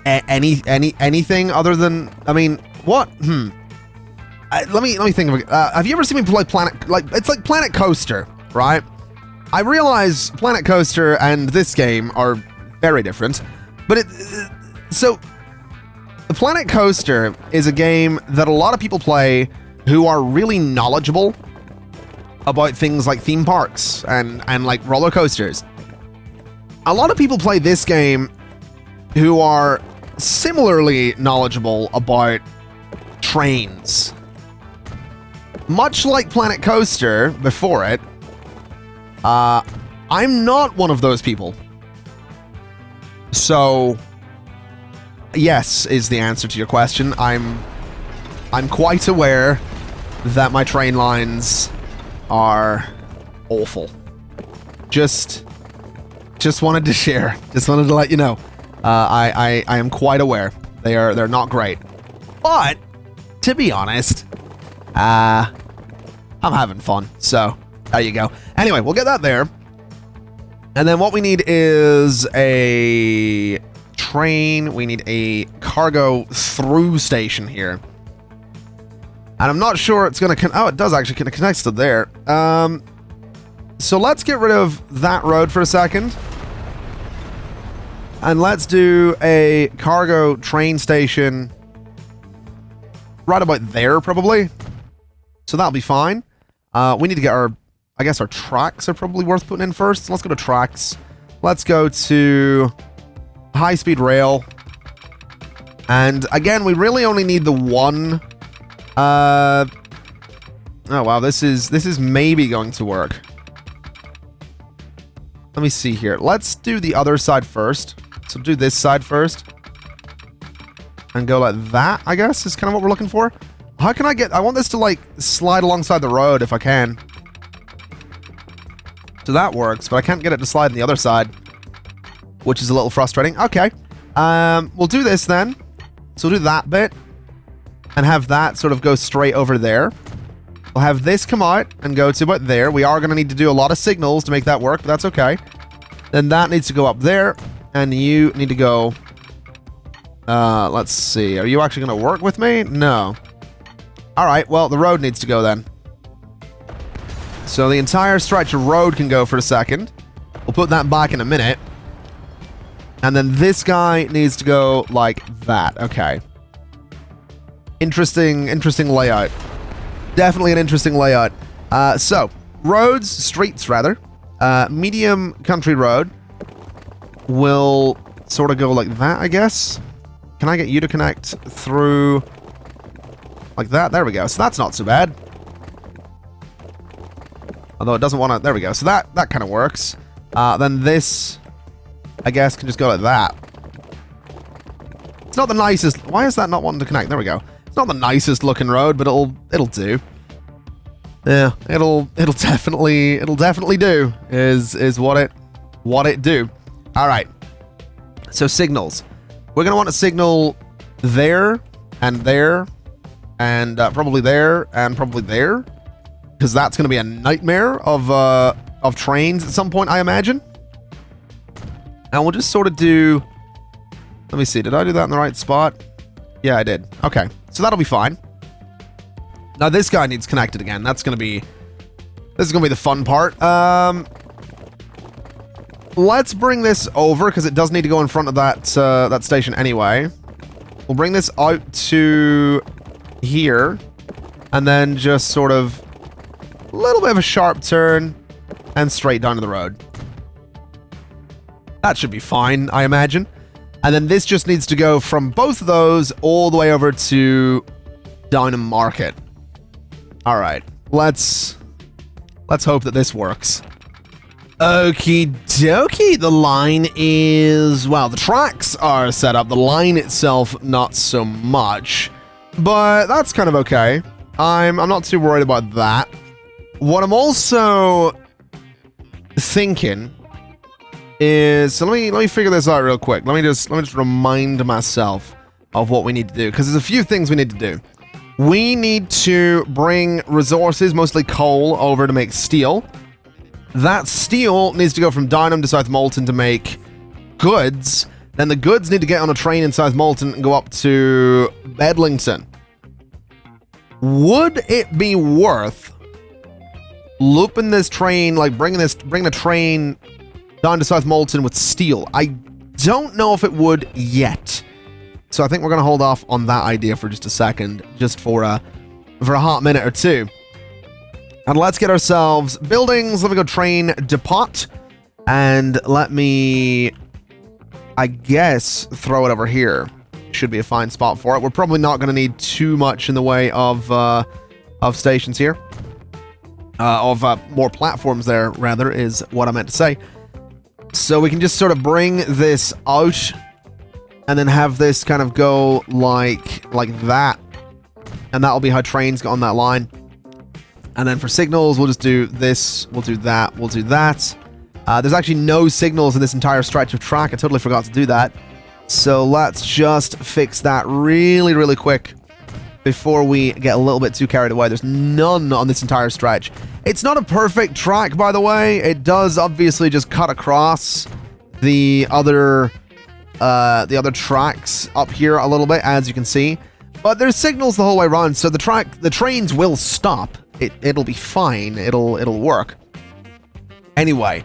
anything other than? I mean, what? Let me think of it. Have you ever seen me play it's like Planet Coaster, right? I realize Planet Coaster and this game are very different, but so the Planet Coaster is a game that a lot of people play who are really knowledgeable about things like theme parks and like roller coasters. A lot of people play this game who are similarly knowledgeable about trains. Much like Planet Coaster before it, I'm not one of those people. So, yes is the answer to your question. I'm quite aware that my train lines are awful. Just wanted to share. Just wanted to let you know. I am quite aware. They're not great. But to be honest, I'm having fun. So, there you go. Anyway, we'll get that there. And then what we need is a train. We need a cargo through station here. And I'm not sure it's going to... Oh, it does actually connect to there. So let's get rid of that road for a second. And let's do a cargo train station right about there, probably. So that'll be fine. We need to get our... I guess our tracks are probably worth putting in first. So let's go to tracks. Let's go to high-speed rail. And again, we really only need the one. Oh wow, this is maybe going to work. Let me see here. Let's do the other side first. So do this side first. And go like that, I guess, is kind of what we're looking for. How can I get... I want this to, like, slide alongside the road if I can. So that works, but I can't get it to slide on the other side, which is a little frustrating. Okay. We'll do this then. So we'll do that bit and have that sort of go straight over there. We'll have this come out and go to about there. We are going to need to do a lot of signals to make that work, but that's okay. Then that needs to go up there, and you need to go... let's see. Are you actually going to work with me? No. All right, well, the road needs to go then. So the entire stretch of road can go for a second. We'll put that back in a minute. And then this guy needs to go like that. Okay. Interesting layout. Definitely an interesting layout. So, streets rather. Medium country road will sort of go like that, I guess. Can I get you to connect through like that? There we go. So that's not so bad. Although it doesn't want to... There we go. So that kind of works. Then this, I guess, can just go like that. It's not the nicest... Why is that not wanting to connect? There we go. It's not the nicest looking road, but it'll do. Yeah, it'll definitely do. Is what it do. All right. So signals. We're gonna want to signal there and there and probably there and probably there. Because that's going to be a nightmare of trains at some point, I imagine. And we'll just sort of do... Let me see. Did I do that in the right spot? Yeah, I did. Okay. So that'll be fine. Now this guy needs connected again. That's going to be... This is going to be the fun part. Let's bring this over because it does need to go in front of that station anyway. We'll bring this out to here. And then just sort of... A little bit of a sharp turn and straight down to the road. That should be fine, I imagine. And then this just needs to go from both of those all the way over to Dynam Market. All right, let's hope that this works. Okie dokie, the line is... Well, the tracks are set up. The line itself, not so much. But that's kind of okay. I'm not too worried about that. What I'm also thinking is, so let me figure this out real quick. Let me just remind myself of what we need to do, because there's a few things we need to do. We need to bring resources, mostly coal, over to make steel. That steel needs to go from Dynam to South Molton to make goods. Then the goods need to get on a train in South Molton and go up to Bedlington. Would it be worth looping this train, like bringing a train down to South Molton with steel? I don't know if it would yet. So I think we're going to hold off on that idea for just a second, just for a hot minute or two. And let's get ourselves buildings. Let me go train depot. And let me, I guess, throw it over here. Should be a fine spot for it. We're probably not going to need too much in the way of stations here. More platforms there, rather, is what I meant to say. So we can just sort of bring this out and then have this kind of go like that. And that'll be how trains get on that line. And then for signals, we'll just do this, we'll do that, we'll do that. There's actually no signals in this entire stretch of track. I totally forgot to do that. So let's just fix that really, really quick before we get a little bit too carried away. There's none on this entire stretch. It's not a perfect track, by the way. It does obviously just cut across the other tracks up here a little bit, as you can see. But there's signals the whole way around, so the trains will stop. It'll be fine. It'll work. Anyway,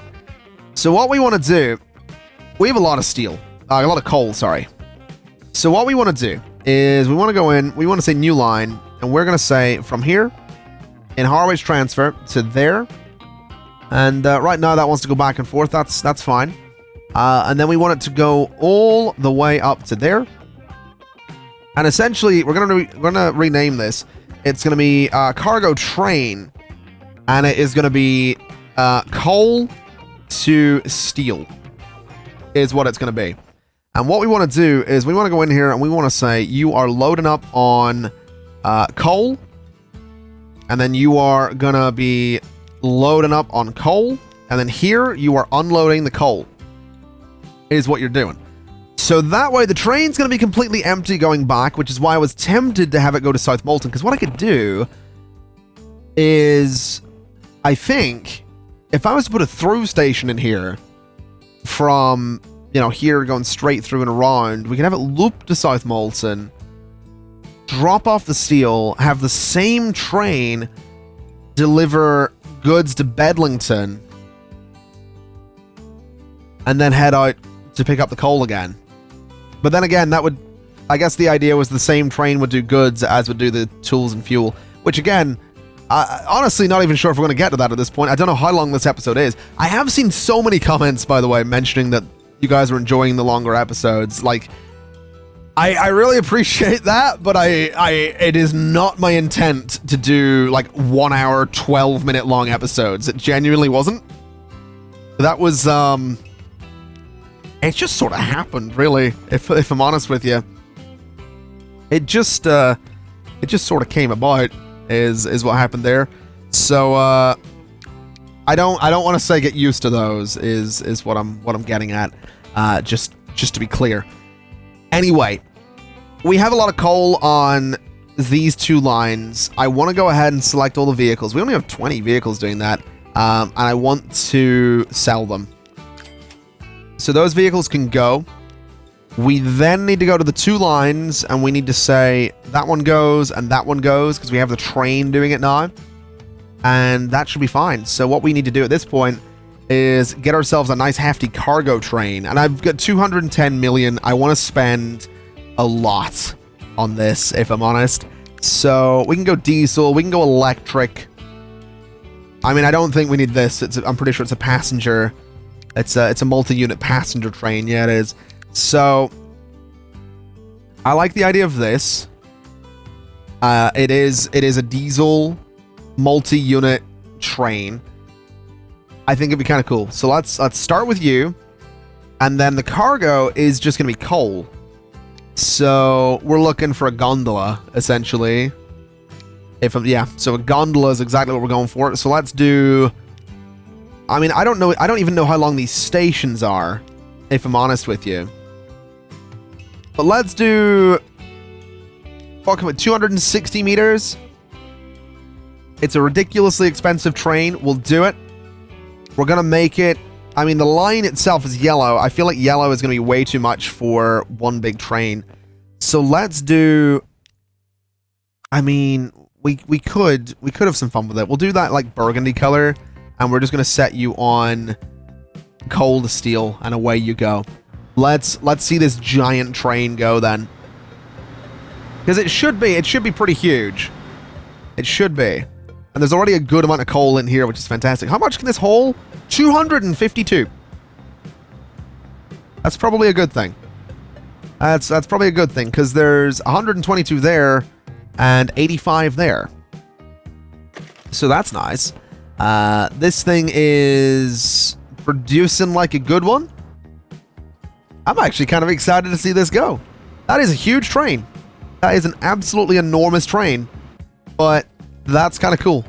so what we want to do, we have a lot of steel, a lot of coal, sorry. So what we want to do is we want to go in, we want to say new line, and we're going to say from here in Harway's transfer to there. And right now that wants to go back and forth. That's fine. And then we want it to go all the way up to there. And essentially, we're gonna rename this. It's gonna be cargo train, and it is gonna be coal to steel, is what it's gonna be. And what we want to do is we want to go in here and we want to say you are loading up on coal, and then you are gonna be loading up on coal, and then here you are unloading the coal. Is what you're doing. So that way the train's going to be completely empty going back, which is why I was tempted to have it go to South Molton, because what I could do is, I think, if I was to put a through station in here from, you know, here going straight through and around, we can have it loop to South Molton, drop off the steel, have the same train deliver goods to Bedlington, and then head out to pick up the coal again. But then again, that would, I guess the idea was the same train would do goods as would do the tools and fuel, which again, honestly not even sure if we're going to get to that at this point. I don't know how long this episode is. I have seen so many comments, by the way, mentioning that you guys are enjoying the longer episodes. Like, I really appreciate that, but it is not my intent to do like 1 hour, 12-minute long episodes. It genuinely wasn't. That was, it just sort of happened, really, if I'm honest with you. It just sort of came about, is what happened there. So I don't want to say get used to those, is what I'm getting at. Just to be clear. Anyway, we have a lot of coal on these two lines. I want to go ahead and select all the vehicles. We only have 20 vehicles doing that, and I want to sell them. So those vehicles can go. We then need to go to the two lines, and we need to say that one goes and that one goes, because we have the train doing it now. And that should be fine. So what we need to do at this point is get ourselves a nice hefty cargo train. And I've got 210 million. I want to spend a lot on this, if I'm honest. So we can go diesel, we can go electric. I mean, I don't think we need this. I'm pretty sure it's a passenger. It's a multi-unit passenger train. Yeah, it is. So I like the idea of this. It is a diesel multi-unit train. I think it'd be kind of cool. So let's start with you, and then the cargo is just gonna be coal. So we're looking for a gondola, essentially. So a gondola is exactly what we're going for. So let's do I mean, I don't know. I don't even know how long these stations are, if I'm honest with you. But let's do... Fucking with 260 meters. It's a ridiculously expensive train. We'll do it. We're going to make it... I mean, the line itself is yellow. I feel like yellow is going to be way too much for one big train. So let's do... I mean, we could have some fun with it. We'll do that like burgundy color, and we're just going to set you on coal to steel, and away you go. Let's see this giant train go then. Because it should be pretty huge. It should be. And there's already a good amount of coal in here, which is fantastic. How much can this hold? 252. That's probably a good thing. That's probably a good thing, because there's 122 there and 85 there. So that's nice. This thing is producing like a good one. I'm actually kind of excited to see this go. That is a huge train. That is an absolutely enormous train. But that's kind of cool.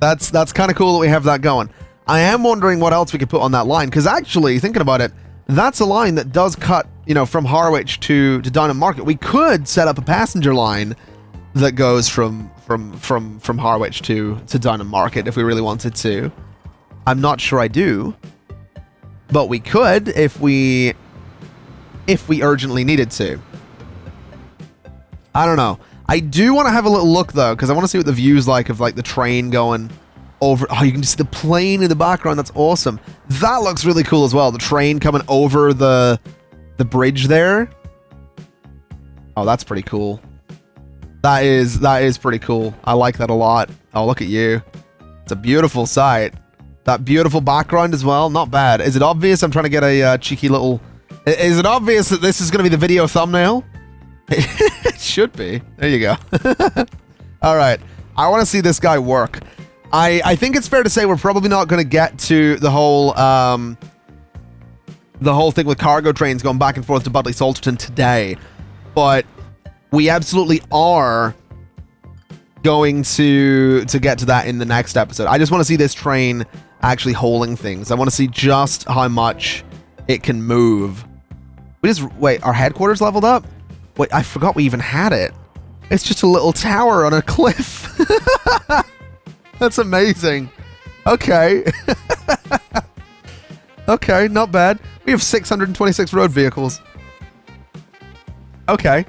That's kind of cool that we have that going. I am wondering what else we could put on that line, because actually, thinking about it, that's a line that does cut, you know, from Harwich to Dynam Market. We could set up a passenger line that goes from Harwich to Dynam Market if we really wanted to. I'm not sure I do, but we could if we urgently needed to. I don't know. I do want to have a little look though, because I want to see what the view's like of like the train going over. Oh, you can see the plane in the background. That's awesome. That looks really cool as well. The train coming over the bridge there. Oh, that's pretty cool. That is pretty cool. I like that a lot. Oh, look at you. It's a beautiful sight. That beautiful background as well. Not bad. Is it obvious? I'm trying to get a cheeky little... Is it obvious that this is going to be the video thumbnail? It should be. There you go. All right. I want to see this guy work. I think it's fair to say we're probably not going to get to the whole thing with cargo trains going back and forth to Budley Salterton today, but we absolutely are going to get to that in the next episode. I just want to see this train actually hauling things. I want to see just how much it can move. Wait, our headquarters leveled up? Wait, I forgot we even had it. It's just a little tower on a cliff. That's amazing. Okay. Okay, not bad. We have 626 road vehicles. Okay.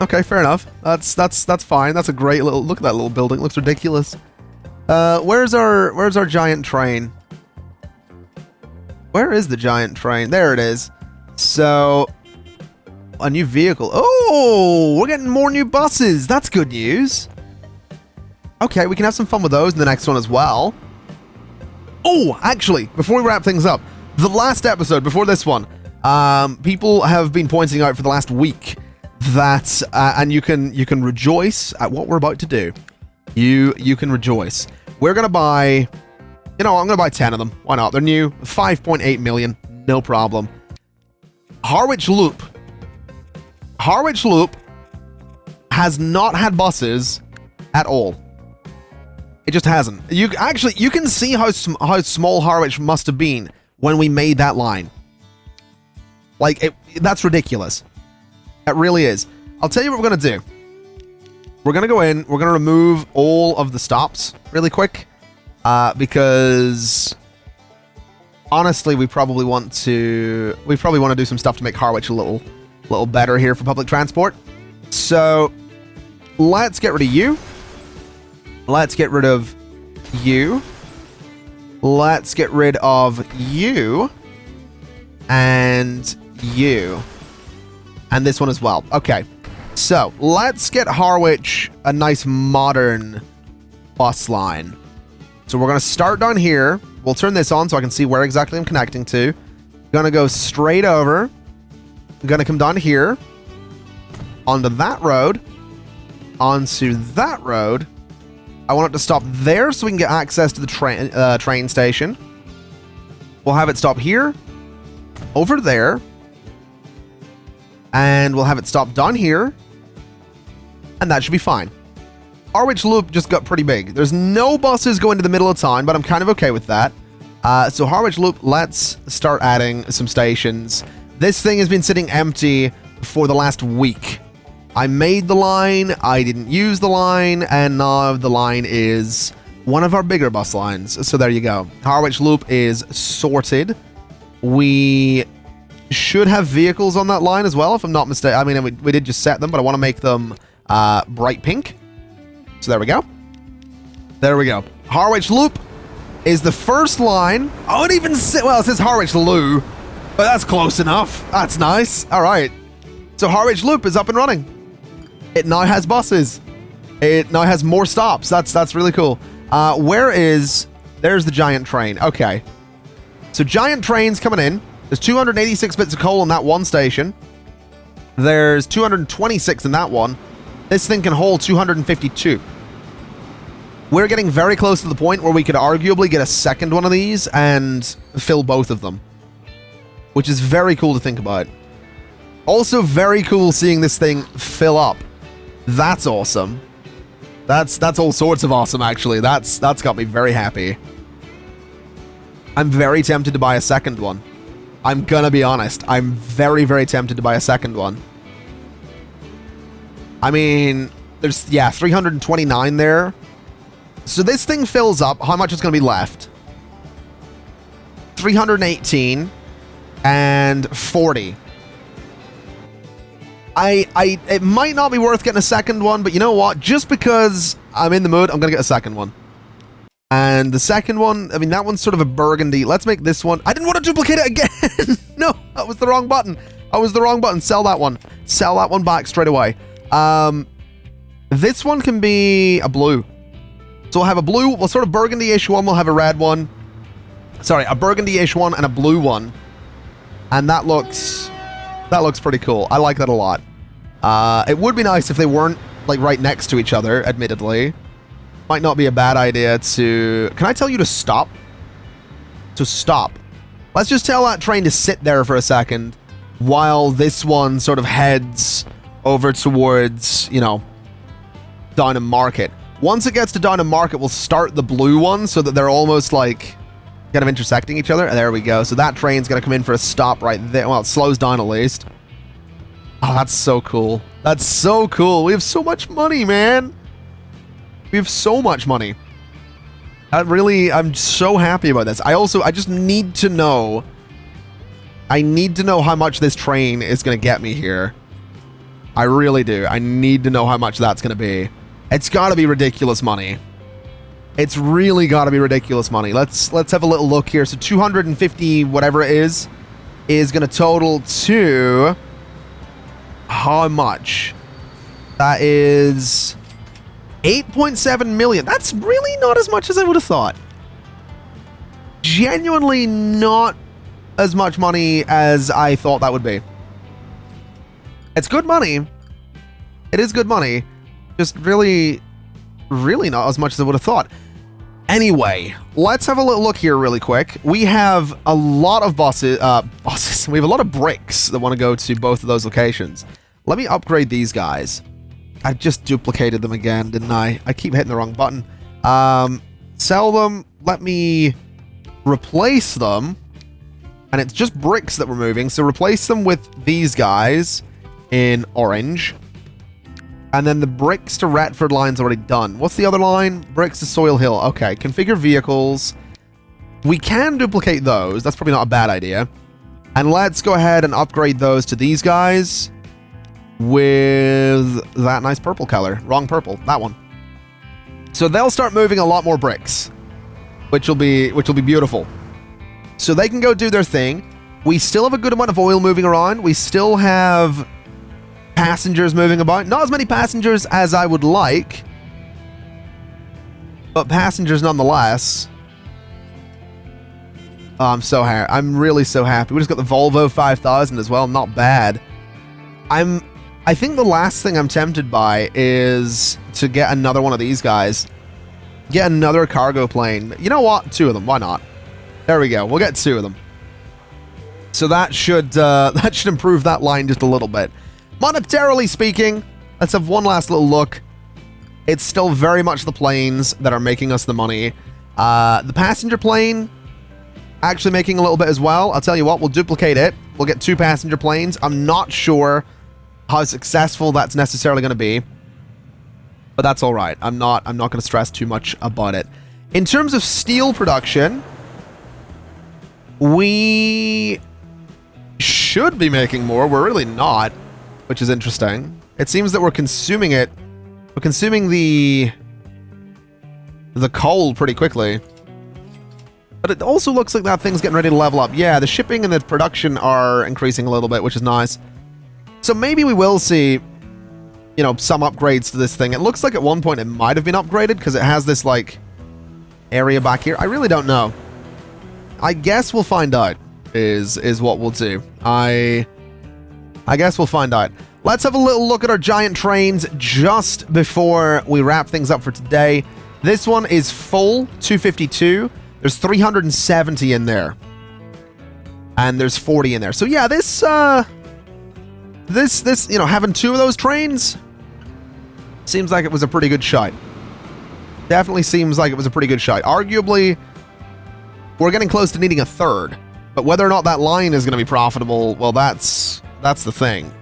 Okay, fair enough. That's fine. That's a great little look at that little building. It looks ridiculous. Where's our giant train? Where is the giant train? There it is. So a new vehicle. Oh, we're getting more new buses. That's good news. Okay, we can have some fun with those in the next one as well. Oh, actually, before we wrap things up, the last episode before this one, people have been pointing out for the last week that, and you can rejoice at what we're about to do. You can rejoice. We're gonna buy, I'm gonna buy 10 of them. Why not? They're new, 5.8 million, no problem. Harwich Loop has not had buses at all. It just hasn't. You can see how small Harwich must have been when we made that line. Like, that's ridiculous. It really is. I'll tell you what we're going to do. We're going to go in. We're going to remove all of the stops really quick. Because, honestly, we probably want to do some stuff to make Harwich a little better here for public transport. So, let's get rid of you. Let's get rid of you. Let's get rid of you. And you. And this one as well. Okay. So, let's get Harwich a nice modern bus line. So, we're going to start down here. We'll turn this on so I can see where exactly I'm connecting to. Going to go straight over. I'm going to come down here. Onto that road. Onto that road. I want it to stop there so we can get access to the train station. We'll have it stop here, over there, and we'll have it stop down here, and that should be fine. Harwich Loop just got pretty big. There's no buses going to the middle of town, but I'm kind of okay with that. So Harwich Loop, let's start adding some stations. This thing has been sitting empty for the last week. I made the line, I didn't use the line, and now the line is one of our bigger bus lines. So there you go. Harwich Loop is sorted. We should have vehicles on that line as well, if I'm not mistaken. I mean, we did just set them, but I want to make them bright pink. So there we go. There we go. Harwich Loop is the first line. Oh, it even says, well, it says Harwich Loo, but that's close enough. That's nice. All right. So Harwich Loop is up and running. It now has buses. It now has more stops. That's really cool. There's the giant train. Okay. So giant trains coming in. There's 286 bits of coal on that one station. There's 226 in that one. This thing can hold 252. We're getting very close to the point where we could arguably get a second one of these and fill both of them, which is very cool to think about. Also very cool seeing this thing fill up. That's awesome. That's all sorts of awesome, actually. That's got me very happy. I'm very tempted to buy a second one. I'm gonna be honest. I'm very, very tempted to buy a second one. I mean, there's, yeah, 329 there. So this thing fills up. How much is going to be left? 318 and 40. It might not be worth getting a second one, but you know what? Just because I'm in the mood, I'm going to get a second one. And the second one, I mean, that one's sort of a burgundy. Let's make this one. I didn't want to duplicate it again. No, that was the wrong button. That was the wrong button. Sell that one. Sell that one back straight away. This one can be a blue. So we'll have a blue, well, sort of burgundy-ish one. We'll have a red one. Sorry, a burgundy-ish one and a blue one. And that looks pretty cool. I like that a lot. It would be nice if they weren't, like, right next to each other, admittedly. Might not be a bad idea to... Can I tell you to stop? To stop. Let's just tell that train to sit there for a second while this one sort of heads over towards, you know, Dynam Market. Once it gets to Dynam Market, we'll start the blue one so that they're almost like kind of intersecting each other. There we go. So that train's going to come in for a stop right there. Well, it slows down at least. Oh, that's so cool. That's so cool. We have so much money, man. We have so much money. I'm so happy about this. I just need to know. I need to know how much this train is going to get me here. I really do. I need to know how much that's going to be. It's got to be ridiculous money. It's really got to be ridiculous money. Let's have a little look here. So 250 whatever it is going to total to how much? That is 8.7 million. That's really not as much as I would have thought. Genuinely not as much money as I thought that would be. It's good money. It is good money. Just really not as much as I would have thought. Anyway, let's have a little look here really quick. We have a lot of buses. We have a lot of bricks that want to go to both of those locations. Let me upgrade these guys. I just duplicated them again, didn't I? I keep hitting the wrong button. Sell them. Let me replace them. And it's just bricks that we're moving. So replace them with these guys in orange. And then the bricks to Retford line's already done. What's the other line? Bricks to Soil Hill. Okay, configure vehicles. We can duplicate those. That's probably not a bad idea. And let's go ahead and upgrade those to these guys with that nice purple color. Wrong purple. That one. So they'll start moving a lot more bricks, which will be beautiful. So they can go do their thing. We still have a good amount of oil moving around. We still have passengers moving about. Not as many passengers as I would like, but passengers nonetheless. Oh, I'm so happy. I'm really so happy. We just got the Volvo 5000 as well. Not bad. I think the last thing I'm tempted by is to get another one of these guys. Get another cargo plane. You know what? 2 of them. Why not? There we go. We'll get 2 of them. So that should improve that line just a little bit. Monetarily speaking, let's have one last little look. It's still very much the planes that are making us the money. The passenger plane, actually making a little bit as well. I'll tell you what, we'll duplicate it. We'll get 2 passenger planes. I'm not sure how successful that's necessarily going to be, but that's all right. I'm not going to stress too much about it. In terms of steel production, we should be making more. We're really not, which is interesting. It seems that we're consuming it. We're consuming the coal pretty quickly. But it also looks like that thing's getting ready to level up. Yeah, the shipping and the production are increasing a little bit, which is nice. So maybe we will see, you know, some upgrades to this thing. It looks like at one point it might have been upgraded because it has this, like, area back here. I really don't know. I guess we'll find out is what we'll do. I guess we'll find out. Let's have a little look at our giant trains just before we wrap things up for today. This one is full, 252. There's 370 in there. And there's 40 in there. So yeah, this, you know, having 2 of those trains seems like it was a pretty good shot. Definitely seems like it was a pretty good shot. Arguably, we're getting close to needing a 3rd. But whether or not that line is going to be profitable, well, that's the thing.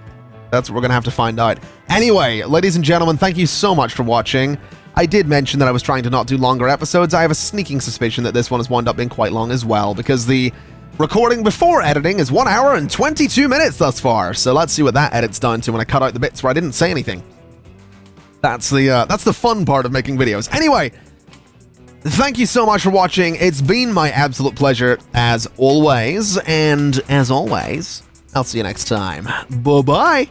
That's what we're going to have to find out. Anyway, ladies and gentlemen, thank you so much for watching. I did mention that I was trying to not do longer episodes. I have a sneaking suspicion that this one has wound up being quite long as well, because the recording before editing is 1 hour and 22 minutes thus far. So let's see what that edits down to when I cut out the bits where I didn't say anything. That's the fun part of making videos. Anyway, thank you so much for watching. It's been my absolute pleasure as always. And as always, I'll see you next time. Bye-bye.